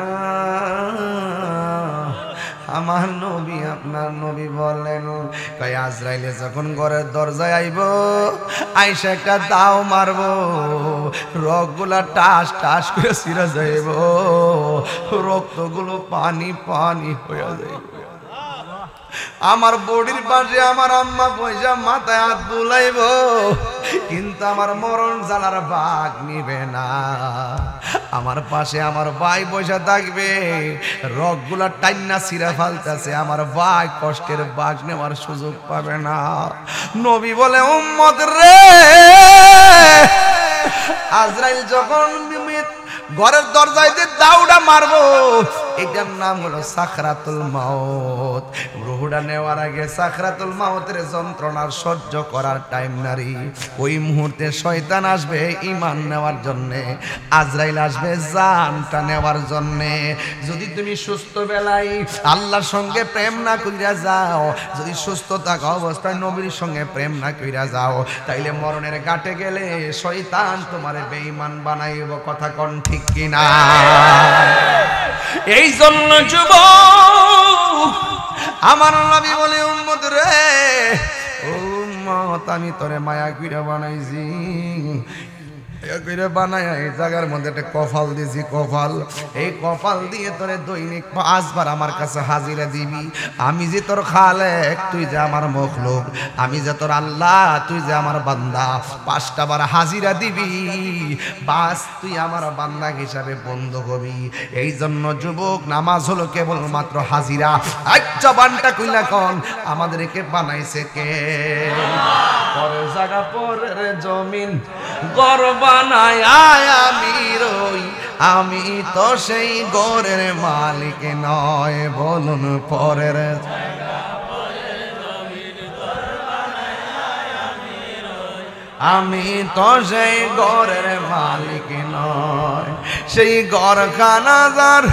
আমার নবী আপনার নবী বলেন কই আজরাইলে যখন ঘরের দরজায় আইব আইসা একটা দাও মারবো রগগুলা টাস টাস করে ছিঁড়ে যাইব রক্তগুলো পানি পানি হয়ে যাইব আমার বডির পাশে আমার আম্মা পয়সা মাথায় হাত বুলাইব, কিন্তু আমার মরণ জ্বালার ভাগ নিবে না। আমার পাশে আমার ভাই পয়সা থাকবে, রগগুলা টাইনা ছিঁড়া ফালতেছে, আমার ভাই কষ্টের ভাগ নেওয়ার সুযোগ পাবে না। নবী বলে উম্মত রে, আজরাইল যখন ঘরের দরজায় দিয়ে দাউড়া মারবো, এটার নাম হলো সাকরাতুল মাউত। রুহুটা নেওয়ার আগে সাকরাতুল মাউতের যন্ত্রণার সহ্য করার টাইম নারী। ওই মুহূর্তে শয়তান আসবে ঈমান নেওয়ার জন্যে, আজরাইল আসবে জানটা নেওয়ার জন্যে। যদি তুমি সুস্থ বেলায় আল্লাহর সঙ্গে প্রেম না কইরা যাও, যদি সুস্থ থাকা অবস্থায় নবীর সঙ্গে প্রেম না কইরা যাও, তাইলে মরণের ঘাটে গেলে শয়তান তোমারে বেঈমান বানাইব। কথা কোন ঠিক কিনা? এই জন্য যুবক আমার নবী বলে উম্মত রে, উম্মত আমি তোরে মায়া কইরা বানাইছি, বানায় এই জায়গার মধ্যে একটা কপাল দিয়েছি। কপাল, এই কপাল দিয়ে তোরে দৈনিক 5 বার আমার কাছে হাজিরা দিবি। আমি যে তোর খালেক, তুই যে আমার মখলুক, আমি যে তোর আল্লাহ, তুই যে আমার বান্দা, 5টা বার হাজিরা দিবি, বাস তুই আমার বান্দা হিসাবে বন্ধ হবি। এই জন্য যুবক নামাজ হলো কেবলমাত্র হাজিরা। জবানটা কইলা কন, আমাদেরকে বানাইছে কে? পরের জায়গা পরের জমিন ঘর বানায় আমি রই, আমি তো সেই ঘরের মালিক নয়। বলুন পরের জায়গা পরের জমিন ঘর বানায় আমি রই, আমি তো সেই ঘরের মালিক নয়। সেই ঘরখানা যার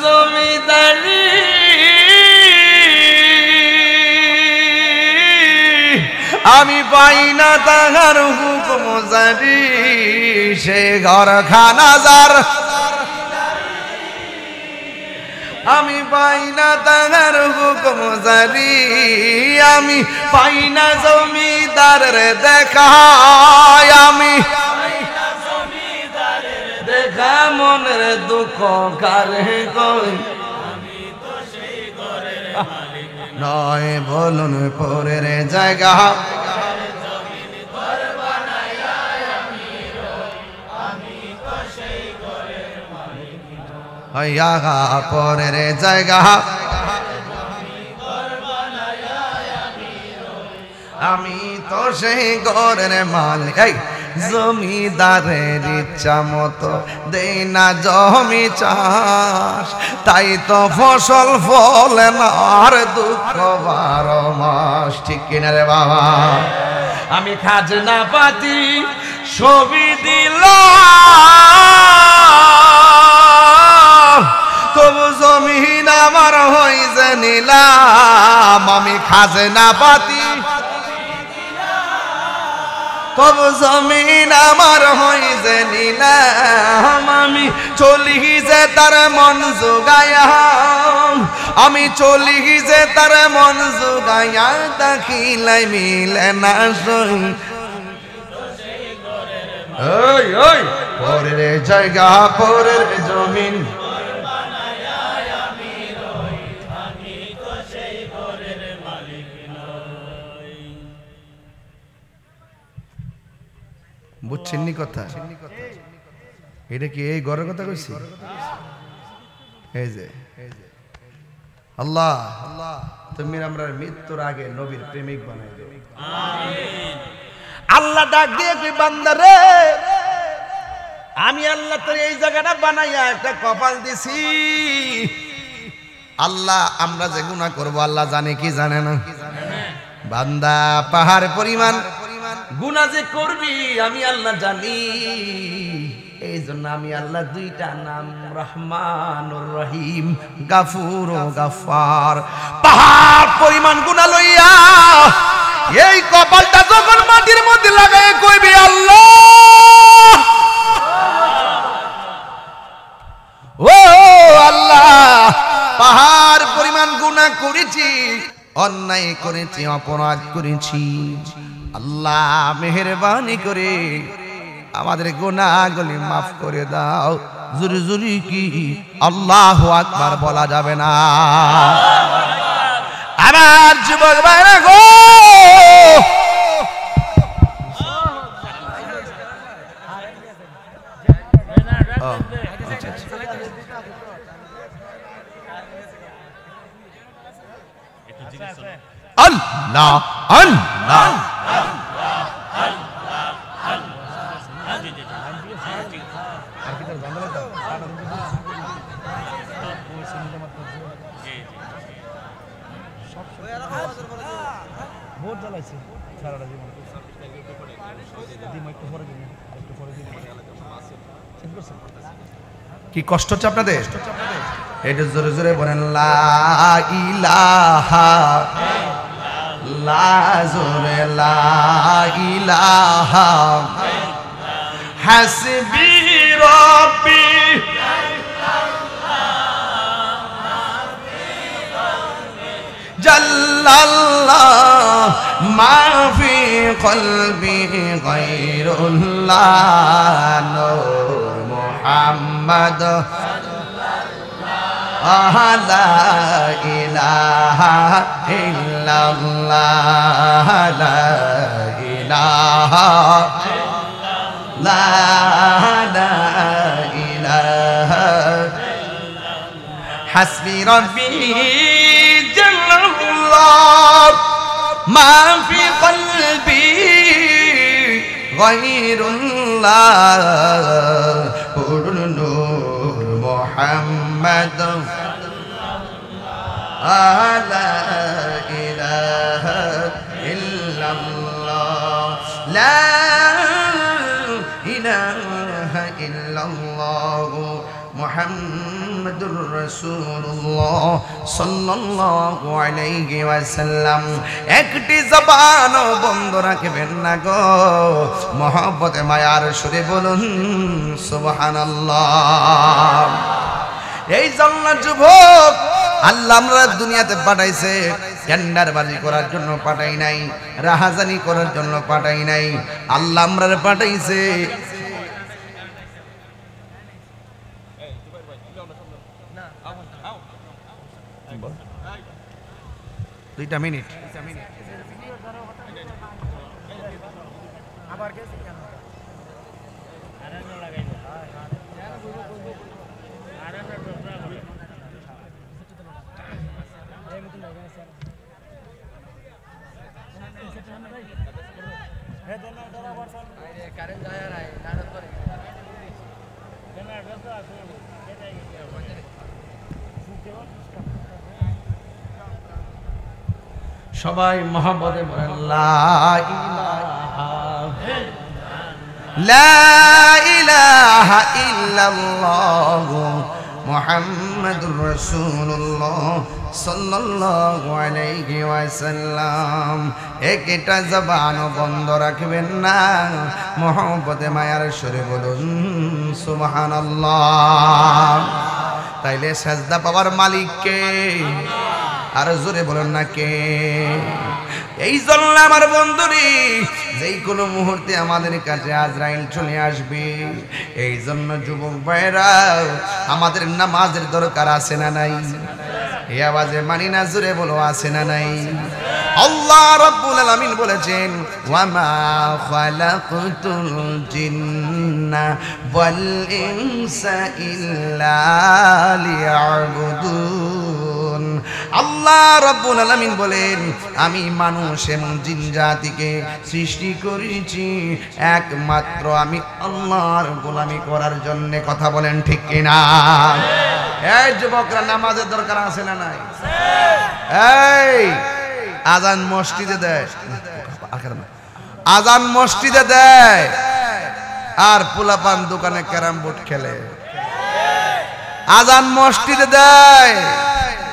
জমিদারি, আমি পাই না তাহার হুকুম জারি। সে ঘরখানা যার, আমি পাই না তাহার হুকুম জারি। আমি পাই না জমিদারের দেখা, আমি দেখা মনের দুঃখ কারে কই, নয়। বলুন পরের জায়গা পরের জায়গা, আমি তো সেই ঘরের মালিক। জমিদারের ইচ্ছা মতো দেই না জমি চাষ, তাই তো ফসল ফলে না আর দুঃখ 12 মাস। ঠিক কিনা রে বাবা? আমি খাজনা পাতি ছবি দিলাম, তবু জমিন আমার হইছে নিলাম। আমি খাজনা পাতি তবু জমিন আমার হইছে নিলাম। আমি চলি যে তার মন জোগায়া, আমি চলি যে তার মন জোগায়া, দেখিলাই মিলে না সই। ওই ওই পরের জায়গা পরের জমিন, বুঝছেন নি কথা? এটা কি এই ঘরের কথা কইছি? এই যে আল্লাহ তুমি আমরা মৃত্যুর আগে নবীর প্রেমিক বানাই দেবে। আমিন। আল্লাহ ডাক দিয়ে কই বান্দা রে, আমি আল্লাহ তোর এই জায়গাটা বানাইয়া একটা কপাল দিছি। আল্লাহ আমরা যে গুনাহ করব আল্লাহ জানে কি জানে না? বান্দা পাহাড় পরিমাণ গুনাহ যে করবি আমি আল্লাহ জানি। এই জন্য আমি আল্লাহ 2টা নাম, রহমানুর রহিম, গাফুর ও গাফফার। পাহাড় পরিমাণ গুনাহ লইয়া এই কপালটা যখন মাটির মধ্যে লাগায় কইবি আল্লাহ, ও আল্লাহ পাহাড় পরিমাণ গুনাহ করেছি, অন্যায় করেছি, অপরাধ করেছি, আল্লাহ মেহেরবানি করে আমাদের গুনাহগুলি মাফ করে দাও। জোরে জোরে কি আল্লাহু আকবার বলা যাবে না? আমার যুবক ভাইরা গো, আল্লাহ আল্লাহ কি কষ্ট হচ্ছে আপনাদের? এটা জোরে জোরে বলেন লা ইলাহা, লা জোরে লা ইলাহা হাসবি রব্বি জাল্লাল্লাহ মা ফি কলবি গায়রুল্লাহ নূর মুহাম্মদ লা ইলাহা ইল্লাল্লাহ লা ইলাহা লা ইলাহা হাসবি রব্বি জাল্লাল্লাহ মা ফি কলবি গায়রুল্লাহ নূর মুহাম্মদ লা ইলাহা ইল্লাল্লাহ লা ইলাহা ইল্লাল্লাহ মুহাম্মাদুর রাসূলুল্লাহ সাল্লাল্লাহু আলাইহি ওয়াসাল্লাম। একটি জবান বন্ধ রাখবেন না গো, মহব্বতে মায়ার সুরে বলুন সুবহানাল্লাহ। এই জন্য যুবক, আল্লাহ আমরা দুনিয়াতে পাঠাইছে টেন্ডারবাজি করার জন্য পাঠাই নাই, রাহাজানি করার জন্য পাঠাই নাই। আল্লাহ আমরা পাঠাইছে দুইটা মিনিট। সবাই মহব্বতে বলেন লা ইলাহা, লা ইলাহা ইল্লাল্লাহ মুহাম্মাদুর রাসূলুল্লাহ সাল্লাল্লাহু আলাইহি ওয়াসাল্লাম। একটা জবান বন্ধ রাখবেন না, মহব্বতে মায়ার সুরে বলুন সুবহানাল্লাহ। তাইলে সাজদা পাওয়ার মালিক কে? আর জোরে বলেন না কে? এই জন্য আমার বন্ধুরি, যেই কোনো মুহূর্তে আমাদের কাছে আজরাইল চলে আসবে। এই জন্য যুবক ভাইরা, আমাদের নামাজের দরকার আছে না নাই? এই আওয়াজে মানি না, জোরে বলো আছে না নাই? আল্লাহ রাব্বুল আলামিন বলেছেন ওয়া মা খালাকতুল জিন্না ওয়াল ইনসা ইল্লা লিয়াবুদুন। আল্লাহ রাব্বুল আলামিন বলেন, আমি মানুষ এবং জিন জাতিকে সৃষ্টি করেছি একমাত্র আমি আল্লাহর গোলামি করার জন্য। কথা বলেন ঠিক কিনা? এই যুবকরা, নামাজের দরকার আছে না নাই? এই আজান মসজিদে দেয়, আজান মসজিদে দেয়, আর পোলাপান দোকানে ক্যারাম বোর্ড খেলে। আজান মসজিদে দেয়,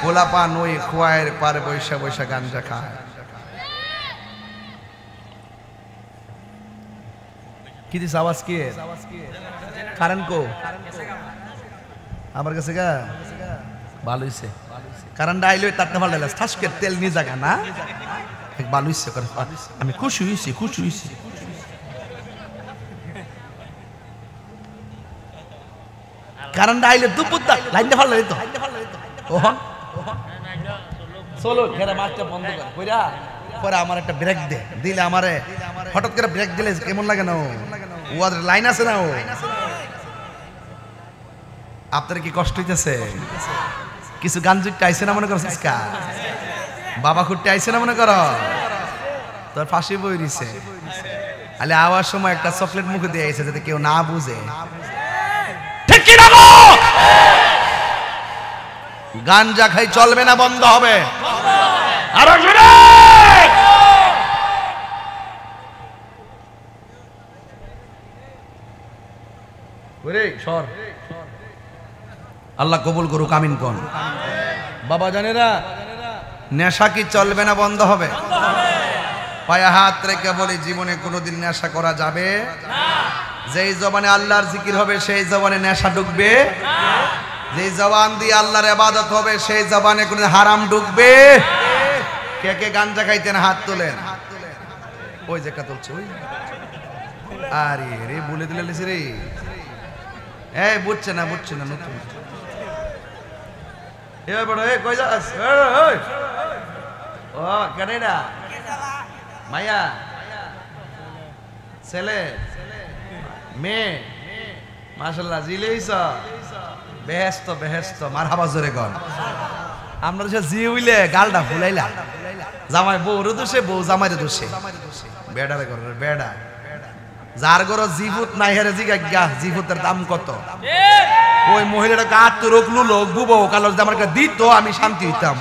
পোলাপান ওই খোয়াইয়ের পারে বৈশা বৈশা গাঞ্জা খায়। কি দিস আওয়াজ? কি কারেন্ট কো আমার কাছে গা ভালো হইছে। কারেন্ট আইলে তারটা ভালো লাগছে, ঠাসকে তেল নিয়ে জায়গা না ভালো হইছে। আমি খুশি হইছি, খুশি হইছি। কারেন্ট আইলে দুপুর লাইনটা ভালো লাগতো। ওহন চলো ঘেরা মাছটা বন্ধ কর কইরা পরে আমার একটা ব্রেক দে দিলে আমারে হঠাৎ করে ব্রেক দিলে কেমন লাগে না ওদের লাইন আছে না ও আপনার কি কষ্ট হইতেছে কিছু গান জুটতে আইছে না মনে করছিস কা বাবা খুঁটতে আইছে না মনে কর তোর ফাঁসি বই দিছে আলে আওয়ার সময় একটা চকলেট মুখে দিয়ে আইছে যাতে কেউ না বুঝে ঠিক কি না গাঞ্জা খাই চলবে না বন্ধ হবে আরো জোরে ওরে সর আল্লাহ কবুল করুক আমিন কোন বাবা জানেরা নেশা কি চলবে না বন্ধ হবে পায়ে হাত রেখে বলি জীবনে কোনোদিন নেশা করা যাবে না যেই জবানে আল্লাহর জিকির হবে সেই জবানে নেশা ঢুকবে না যেই জবান দিয়ে আল্লাহর ইবাদত হবে সেই জবানে কোনো হারাম ঢুকবে কে কে গাঞ্জা খাইতেন হাত তোলেন ওই যে কাতল ওই আরে রে বলে দিলে রে এই বুঝছে না নতুন এ বড় এ কই যাস ওই ও কেন না মায়া ছেলে মেয়ে মাশাআল্লাহ জিলেইছ বেহেশত মারহাবা জোরে কর আমরা তো জি হইলে গালটা ফুলাইলা জামাই বউরে দোষে বউ জামাইরে দোষে বেডারে কর বেডা যার ঘর জিভুত নাই হেরে জিগা জিভুতের দাম কত ওই মহিলাটা গাত তো রকলু লোক বুবো কালো যদি আমার দিত আমি শান্তি হইতাম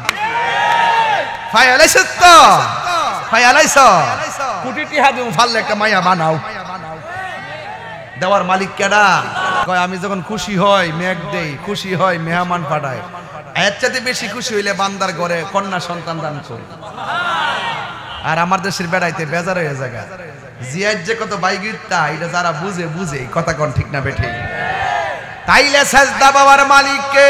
ফায়ালাইছ তো ফায়ালাইছ কোটি টিহা দিও ফাললে একটা মাইয়া বানাও দেওয়ার মালিক কেডা কয় আমি যখন খুশি হয় মেঘ দেই খুশি হয় মেহমান পাঠায় এর চাইতে বেশি খুশি হইলে বান্দার ঘরে কন্যা সন্তান দান করি আর আমার দেশের বেড়াইতে বেজার হয়ে জায়গা জিয়ার যে কত বাইগিরটা এটা যারা বুঝে কথা কোন ঠিক না বেঠে তাইলে সাজদা বাবার মালিককে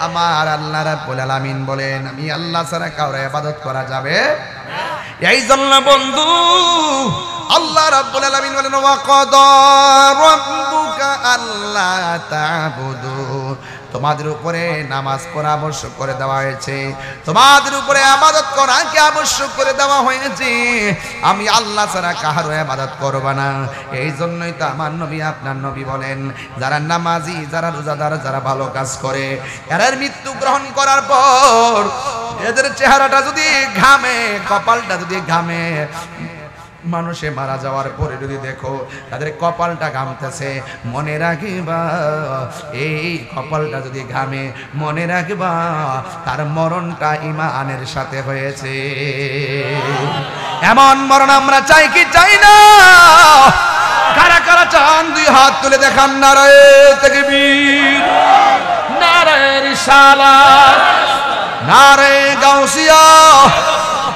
আমার আল্লাহ রাব্বুল আলামিন বলেন আমি আল্লাহ ছাড়া কাউরে ইবাদত করা যাবে না এই জন্য বন্ধু আল্লাহ রাব্বুল আলামিন বলেন ওয়া কাদা রাব্বুকা আল্লা তা'বুদু তোমাদের উপরে নামাজ পড়া আবশ্যক করে দেওয়া হয়েছে তোমাদের উপরে ইবাদত করাকে আবশ্যক করে দেওয়া হয়েছে আমি আল্লাহ ছাড়া কারো ইবাদত করব না এই জন্যই তো আমার নবী আপনার নবী বলেন যারা নামাজি যারা রোজাদার যারা ভালো কাজ করে এদের মৃত্যু গ্রহণ করার পর এদের চেহারাটা যদি ঘামে কপালটা যদি ঘামে মানুষে মারা যাওয়ার পরে যদি দেখো তাদের কপালটা ঘামতেছে মনে রাখবা এই কপালটা যদি ঘামে মনে রাখবা তার মরণটা ঈমানের সাথে হয়েছে এমন মরণ আমরা চাই কি চাই না কারা কারা চান দুই হাত তুলে দেখান নারায়ে তাকবীর নারায়ে রিসালাত নারায়ে গাউসিয়া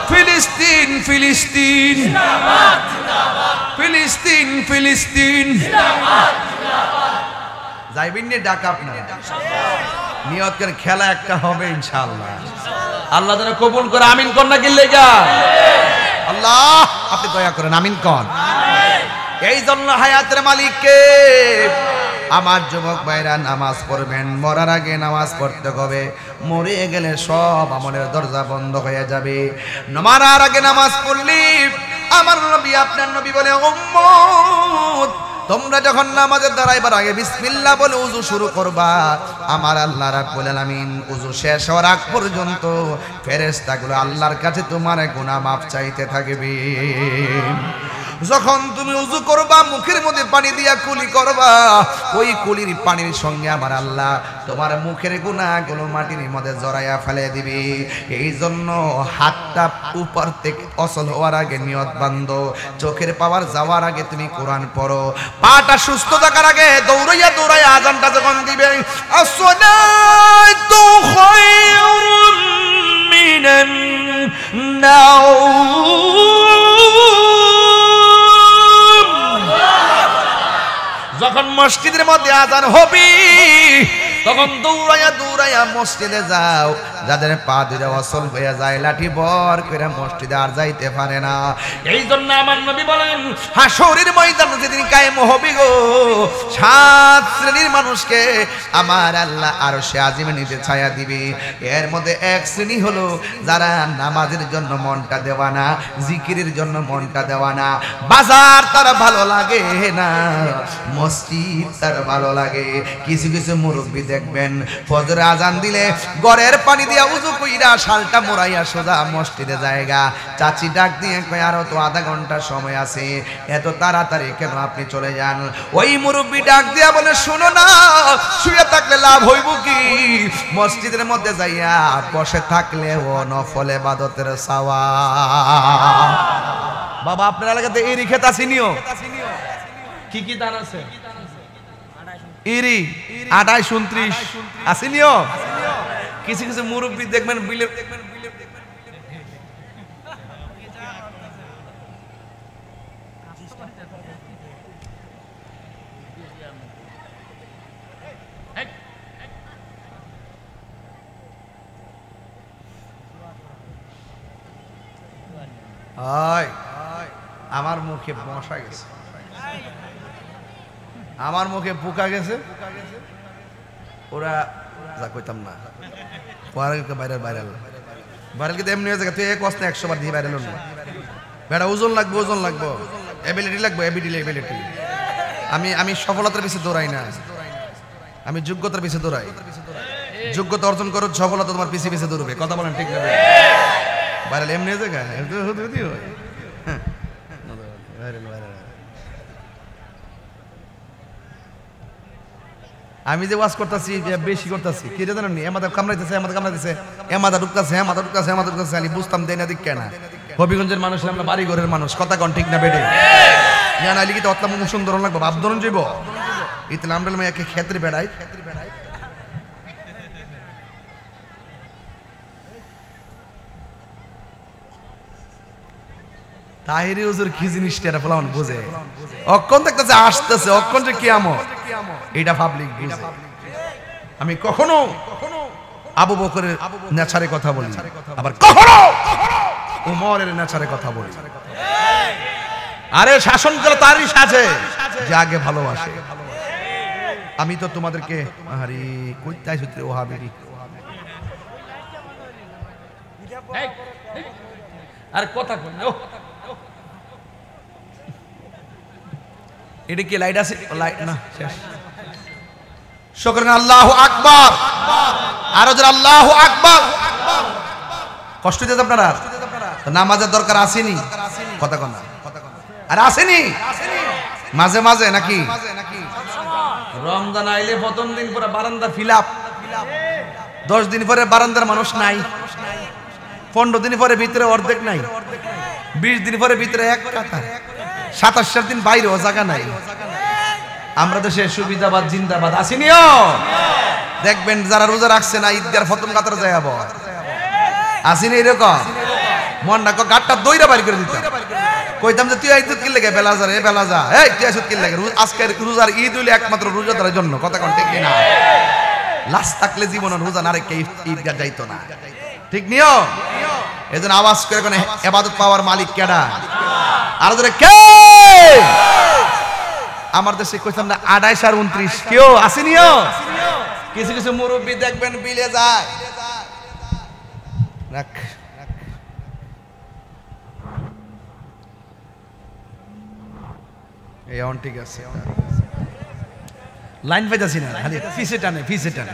ফিলিস্তিন ফিলিস্তিন জিন্দাবাদ ফিলিস্তিন ফিলিস্তিন জিন্দাবাদ যাইবেন নি ডাক আপনারা নিয়ত করে খেলা একটা হবে ইনশাআল্লাহ আল্লাহ যেন কবুল করে আমিন কোন না গিল্লেগা আল্লাহ আপনি দয়া করেন আমিন কোন আমিন এই জন্য হায়াতের মালিককে আমার যুবক ভাইরা নামাজ পড়বেন মরার আগে নামাজ পড়তে হবে মরে গেলে সব আমলের দরজা বন্ধ হয়ে যাবে মরার আগে নামাজ পড়লি আমার নবী আপনার নবী বলে উম্মত তোমরা যখন নামাজে দাঁড়াইবার আগে বিসমিল্লাহ বলে ওযু শুরু করবা আমার আল্লাহ রাব্বুল আলামিন ওযু শেষ হওয়ার আগ পর্যন্ত ফেরেশতাগুলো আল্লাহর কাছে তোমার গুনাহ মাফ চাইতে থাকবে যখন তুমি ওযু করবা মুখের মধ্যে পানি দিয়া কুলি করবা ওই কুলির পানির সঙ্গে আমার আল্লাহ তোমার মুখের গুনাহগুলো মাটির মধ্যে জড়াইয়া ফেলে দিবে এই জন্য হাতটা উপর থেকে অসল হওয়ার আগে নিয়ত বাঁধো চোখের পাওয়ার যাওয়ার আগে তুমি কোরআন পড়ো পাটা সুস্থ থাকার আগে দৌড়াইয়া আযানটা যখন দিবে আসসালাতু খায়রুম মিনান নাওম যখন মসজিদের মধ্যে আযান হবে তখন দৌড়াইয়া দৌড়াইয়া মসজিদে যাও, যাদের পা দুইটা অচল হয়ে যায়, লাঠি বর করে মসজিদে আর যাইতে পারে না। এই জন্য আমার নবী বলেন, হাসরের ময়দান যেদিন কায়েম হবে গো, 7 শ্রেণীর মানুষকে আমার আল্লাহ আরশে আজিমে নিচে ছায়া দিবে। এর মধ্যে এক শ্রেণী হলো যারা নামাজের জন্য মনটা দেওয়া না, জিকিরের জন্য মনটা দেওয়া না, বাজার তার ভালো লাগে না, মসজিদ তার ভালো লাগে। কিছু কিছু মুরব্বী দেখবেন ফজর আজান দিলে গড়ের পানি দিয়া উযু কইরা শালটা মোড়াইয়া সোজা মসজিদে জায়গা। চাচি ডাক দিয়ে কয় আরো তো আধা ঘন্টা সময় আছে, এত তাড়াতাড়ি কেন আপনি চলে যান? ওই মুরব্বী ডাক দিয়া বলে, শোনো না, শুয়ে থাকলে লাভ হইব কি? মসজিদের মধ্যে যাইয়া বসে থাকলে ও নফল ইবাদতের সওয়াব। বাবা আপনার এলাকাতে এরি ক্ষেত আসেনিও? কি কি ধান আছে? ইরি 28 29 আসেনিও? কিছু কিছু মুরব্বী দেখবেন বিলে আমার মুখে মশা গেছে, আমার মুখে পোকা গেছে, ওরা যা কইতাম না ভাইরাল ভাইরাল ভাইরাল কিন্তু এমনি হয়ে যায়। তুই এক অস্তে 100 বার দিয়ে ভাইরাল হল না বেটা, ওজন লাগবে, ওজন লাগবো, এবিলিটি লাগবে, এবিলিটি। আমি সফলতার পিছিয়ে দৌড়াই না, আমি যোগ্যতার পিছিয়ে দৌড়াই। যোগ্যতা অর্জন করো, সফলতা তোমার পিছিয়ে পিছিয়ে দৌড়বে। কথা বলেন ঠিক না? ভাইরাল এমনি হয়ে যায়। আমি যে ওয়াজ করতেছি বেশি করতেছি, কি রে জানেন? এমাদা কামড়াইতেছে, এমাদা ঢুকতেছে, আমি বুঝতাম দেয় না দিক কেনা। হবিগঞ্জের মানুষ, আমরা বাড়ি ঘরের মানুষ, কথা কন ঠিক না বেডে? না লিখিত অতলাম সুন্দর লাগবো, ভাবধরন যাইব ইতলা আমরা মেয়েকে ক্ষেত্রে বেড়াই। তাহিরি হুজুর কি জিনিসটা এটা ফলান বুঝে, অক্ষণ দেখতেছে আসতেছে, অক্ষণ যে কিয়ামত এটা পাবলিক বুঝে। আমি কখনো আবু বকরের নেচারে কথা বলি, আবার কখনো উমরের নেচারে কথা বলি। আরে শাসন করে তারই সাজে যে আগে ভালোবাসে। আমি তো তোমাদেরকে আরে কইতাই সূত্রে ওহাবিরি আর কথা কই এটা কি লাইট আছে? লাইট না, শেষ। শুকরান, আল্লাহু আকবার। আরো জোরে আল্লাহু আকবার। কষ্ট দিতে আপনারা নামাজের দরকার আসেনি? কথা কন না, আর আসেনি মাঝে মাঝে নাকি? রমজান আইলে প্রথম দিন পরে বারান্দা ফিলাপ, 10 দিন পরে বারান্দার মানুষ নাই, 15 দিন পরে ভিতরে অর্ধেক নাই, 20 দিন পরে ভিতরে এক কাতার, 27 দিন বাইরেও জায়গা নাই। আমরা দেশে সুবিধাবাদ জিন্দাবাদ আসিনিও? দেখবেন যারা রোজা রাখছে না ঈদগার প্রথম কাতার যায় আবার আসিনি, এরকম মনটা গাটটা দইরা বাইর করে দিতাম, কইতাম যে তুই ঈদ কি লাগে বেলা যা রে বেলা যা, এই তুই আসুত কি লাগে? আজকে রোজার ঈদ হইলে একমাত্র রোজাদারের জন্য, কথা কোন ঠিক না? লাশ থাকলে জীবন রোজা না রেখে ঈদগাহ যাইতো না, ঠিক নিও? এজন্য আওয়াজ করে কোন ইবাদত পাওয়ার মালিক কেডা? আর ধরে কে? আমার দেশে কইতাম না 28 আর 29 কেউ আসেনিও? কিছু কিছু মুরব্বী দেখবেন বিলে যায়, রাখ এই অন ঠিক আছে, লাইন পাইতাছি না, খালি ফিসে টানে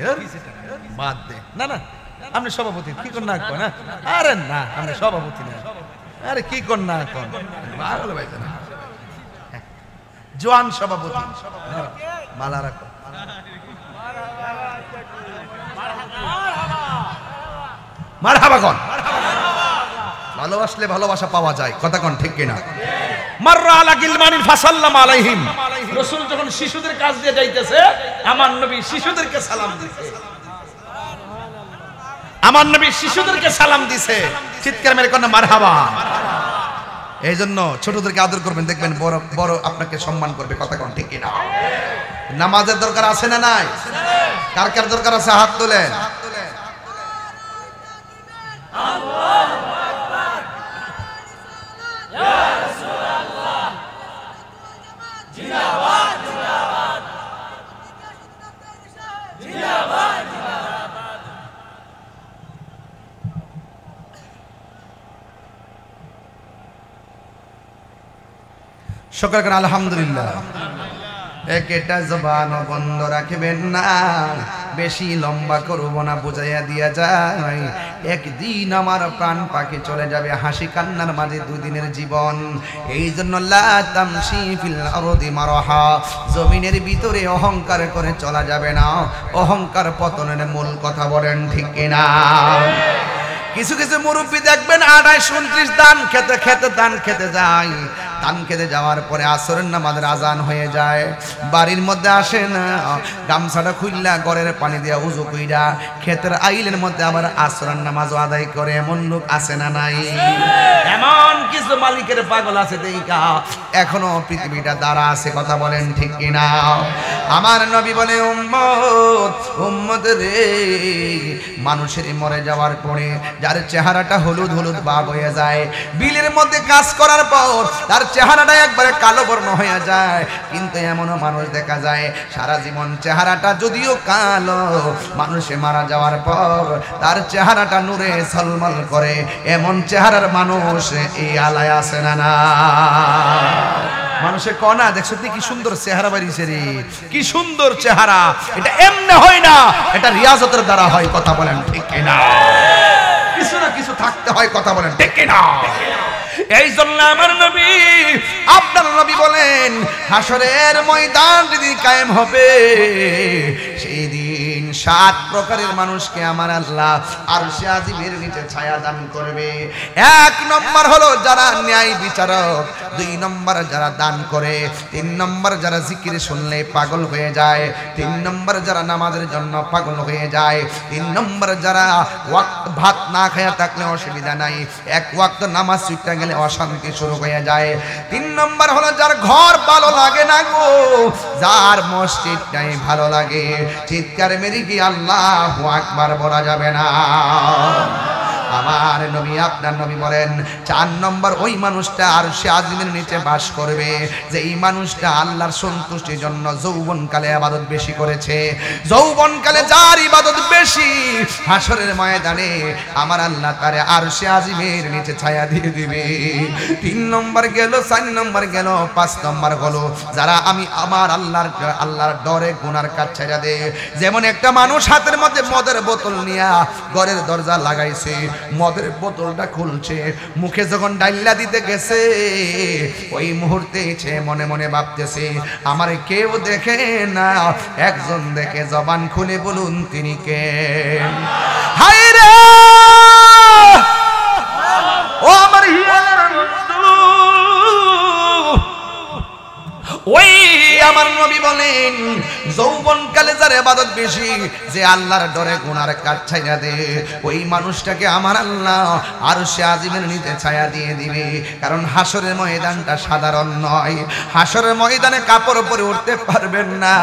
বাদ দে। না না আপনি সভাপতি, কি কর না কর না? আরে না আপনি সভাপতি না, আরে কি কর না কর, পাগল ভাইতে না, জোয়ান সভাপতি মালা রাখো। মারহাবা কোন? ভালোবাসলে ভালোবাসা পাওয়া যায়, কথা কোন ঠিক কিনা? মাররা আলা গিলমানিন ফাসাল্লাম আলাইহিম। রাসূল যখন শিশুদের কাজ দিয়ে যাইতেছে, আমার নবী শিশুদেরকে সালাম দিছে, আমার নবী শিশুদেরকে সালাম দিছে, চিৎকার মেরে কোন মারহাবা। এই জন্য ছোটদেরকে আদর করবেন, দেখবেন বড় বড় আপনাকে সম্মান করবে, কথা কোন ঠিক কিনা? নামাজের দরকার আছে না নাই? কার কার দরকার আছে হাত তোলেন। শুকর করে আলহামদুলিল্লাহ। একটা জবান বন্ধ রাখবেন না, বেশি লম্বা করব না, বুঝাইয়া দিয়া যায় একদিন আমার প্রাণ পাখি চলে যাবে হাসি কান্নার মাঝে দুদিনের জীবন। এই জন্য লা তামশি ফিল আরদি মারহা, জমিনের ভিতরে অহংকার করে চলা যাবে না। অহংকার পতনের মূল কথা, বলেন ঠিক কিনা? কিছু কিছু মুরব্বী দেখবেন 28-29 দান খেতে খেতে দান খেতে যায়, দান খেতে যাওয়ার পরে আসরের নামাজের আজান হয়ে যায়, বাড়ির মধ্যে আসে না, গামছাটা খুললা ঘরের পানি দিয়া উজু কইরা ক্ষেতের আইলের মধ্যে আবার আসরের নামাজও আদায় করে। এমন লোক আছে না নাই? এমন কিছু মালিকের পাগল আছে দেইকা এখনো পৃথিবীটা দাঁড়া আছে, কথা বলেন ঠিক কিনা? আমার নবী বলে উম্মত উম্মত রে, মানুষের মরে যাওয়ার পরে যার চেহারাটা হলুদ হলুদ ভাব হয়ে যায়, বিলের মধ্যে কাজ করার পর তার চেহারাটা একবারে কালো বর্ণ হয়ে যায়, কিন্তু এমনও মানুষ দেখা যায় সারা জীবন চেহারাটা যদিও কালো, মানুষে মারা যাওয়ার পর তার চেহারাটা নূরে ঝলমল করে। এমন চেহারার মানুষ এই আলায় আছে না না? মানুষে কনা দেখছো কি সুন্দর চেহারা বাড়িছে রে, কি সুন্দর চেহারা। এটা এমনি হয় না, এটা রিয়াজতের দ্বারা হয়, কথা বলেন ঠিক কিনা? কিছু না কিছু থাকতে হয়, কথা বলেন ঠিক কিনা? এই জন্য আমার নবী, আপনার নবী বলেন হাসরের ময়দান যদি কায়েম হবে, সেই দিন 7 প্রকারের মানুষকে আমার আল্লাহ আরশে আজিমের নিচে ছায়া দান করবে। 1 নম্বর হলো যারা ন্যায় বিচারক, 2 নম্বর যারা দান করে, 3 নম্বর যারা জিকির শুনলে পাগল হয়ে যায়, 3 নম্বর যারা নামাজের জন্য পাগল হয়ে যায়, 3 নম্বর যারা ভাত না খায়া থাকলে অসুবিধা নাই, 1 ওয়াক্ত নামাজ ছুটে গেলে অশান্তি শুরু হয়ে যায়। 3 নম্বর হলো যার ঘর ভালো লাগে না গো, যার মসজিদটাই ভালো লাগে, চিৎকার মেরে কি আল্লাহু আকবার বলা যাবে না? আমার নবী আপনার নবী বলেন 4 নম্বর ওই মানুষটা আরশে আজিমের নিচে বাস করবে, যে এই মানুষটা আল্লাহর সন্তুষ্টির জন্য যৌবনকালে ইবাদত বেশি করেছে। যৌবনকালে যার ইবাদত বেশি, হাসরের ময়দানে আমার আল্লাহ তারে আরশে আজিমের নিচে ছায়া দিয়ে দিবে। 3 নম্বর গেল, 4 নম্বর গেল, 5 নম্বর হলো যারা আমি আমার আল্লাহর ডরে গুনার কাজ ছেড়ে দে। যেমন একটা মানুষ হাতের মধ্যে মদের বোতল নিয়ে ঘরের দরজা লাগাইছে, মদের বোতলটা খুলছে, মুখে যখন ডাইল্লা দিতে গেছে ওই মুহূর্তে সে মনে মনে ভাবতেছে আমার কেউ দেখে না, একজন দেখে, জবান খুলে বলুন তিনি কে? হায় রে ও আমার হিয়ার বন্ধু, ওই আমার নবী বলেন যৌবনকালে যার ইবাদত বেশি, যে আল্লাহর ডরে গুনার কাজ ছায়া দে, ওই মানুষটাকে আমার আল্লাহ আরশে আজিমের নিচে ছায়া দিয়ে দিবে। কারণ হাসরের ময়দানটা সাধারণ নয়, হাসরের ময়দানে কাপড় পরে উঠতে পারবেন না,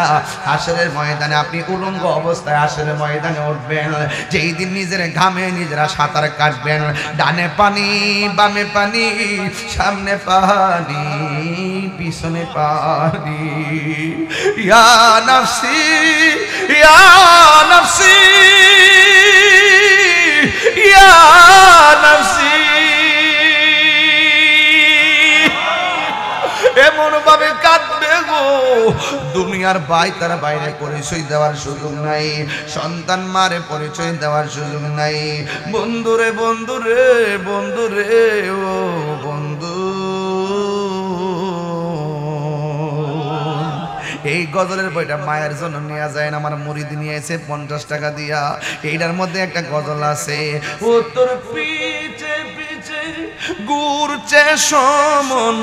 হাসরের ময়দানে আপনি উলঙ্গ অবস্থায় হাসরের ময়দানে উঠবেন। যেই দিন নিজের ঘামে নিজেরা সাঁতার কাটবেন, ডানে পানি বামে পানি, সামনে পানি পিছনে পানি, ইয়া নফসি ইয়া নফসি ইয়া নফসি, এমন ভাবে কাঁদবে গো, দুনিয়ার তার বাইরে পরিচয় দেওয়ার সুযোগ নাই, সন্তান মারে পরিচয় দেওয়ার সুযোগ নাই। বন্ধুরে বন্ধুরে বন্ধুরে ও বন্ধু, এই গজলের বইটা মায়ের জন্য নিয়ে যায় না, আমার মুরিদ নিয়ে এসে 50 টাকা দিয়া। এইটার মধ্যে একটা গজল আছে, ও তোর পিছে পিছে ঘুরছে সমন,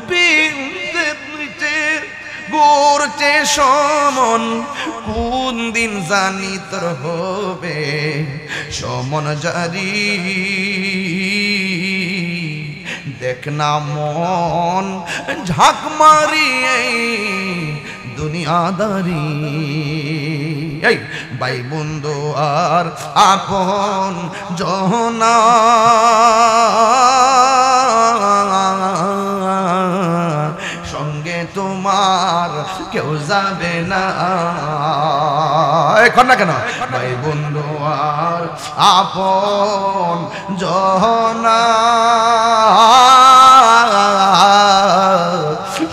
পিছে পিছে ঘুরছে সমন, কোন দিন জানি তোর হবে সমন জারি, দেখ না মন ঝাঁক মারিয়ে দুনিয়াদারি। এই ভাই বন্ধু আর আপন জনা সঙ্গে তোমার কেউ যাবে না এখন না কেন ভাই বন্ধু আর আপন জনা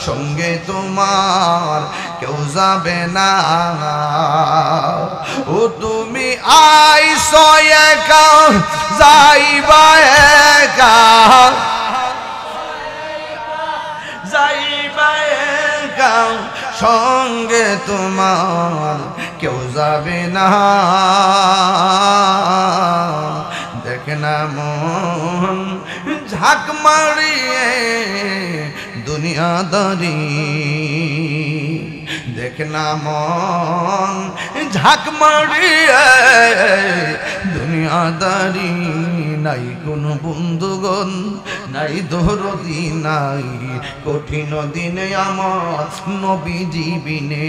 সঙ্গে তোমার কেউ যাবে না ও তুমি আইছো একা যাইবা একা যাইবা একা সঙ্গে তোমার কেউ যাবে না দেখে না মন ঝাঁক মারিয়ে দুনিয়াদারি দেখে না মন ঝাঁক মারিয়ে দুনিয়াদারি নাই কোনো বন্ধুগণ নাই দরদি নাই কঠিন দিনে আমার নবীজি বিনে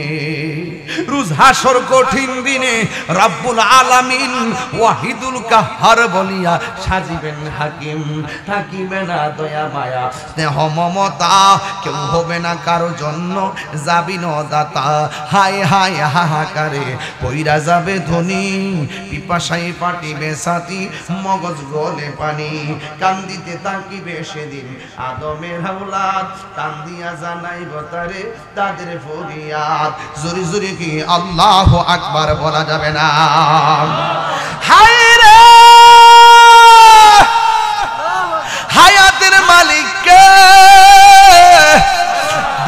রোজ হাসর কঠিন দিনে রব্বুল আলামিন ওয়াহিদুল কাহ্হার বলিয়া সাজিবেন হাকিম থাকিবে না দয়া মায়া স্নেহ মমতা কেউ হবে না কারো জন্য যাবি না দাতা হায় হায় হাহাকারে কইরা যাবে ধনী পিপাসায় পাটিবে সাথী মগজ গলে পানি কান্দিতে তাকিবে সেদিন আদমের আওলাদ কান্দিয়া জানাইব তারে তাদের ফরিয়াদ জোরে জোরে কি আল্লাহু আকবার বলা যাবে না হায় রে হায়াতের মালিক কে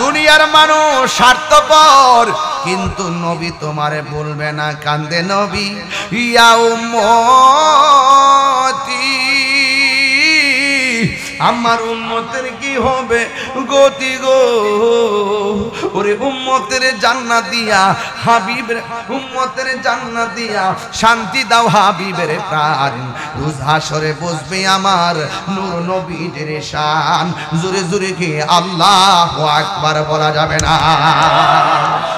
দুনিয়ার মানুষ স্বার্থপর কিন্তু নবী তোমারে বলবে না কান্দে নবী ইয়া উম্মতি আমার উম্মতের কি হবে গতি গো ওরে উম্মতের জান্নাত দিয়া হাবিবের উম্মতের জান্নাত দিয়া শান্তি দাও হাবিবের প্রাণ রোজ হাসরে বসবে আমার নূর নবীর শান জোরে জোরে কি আল্লাহু আকবার বলা যাবে না।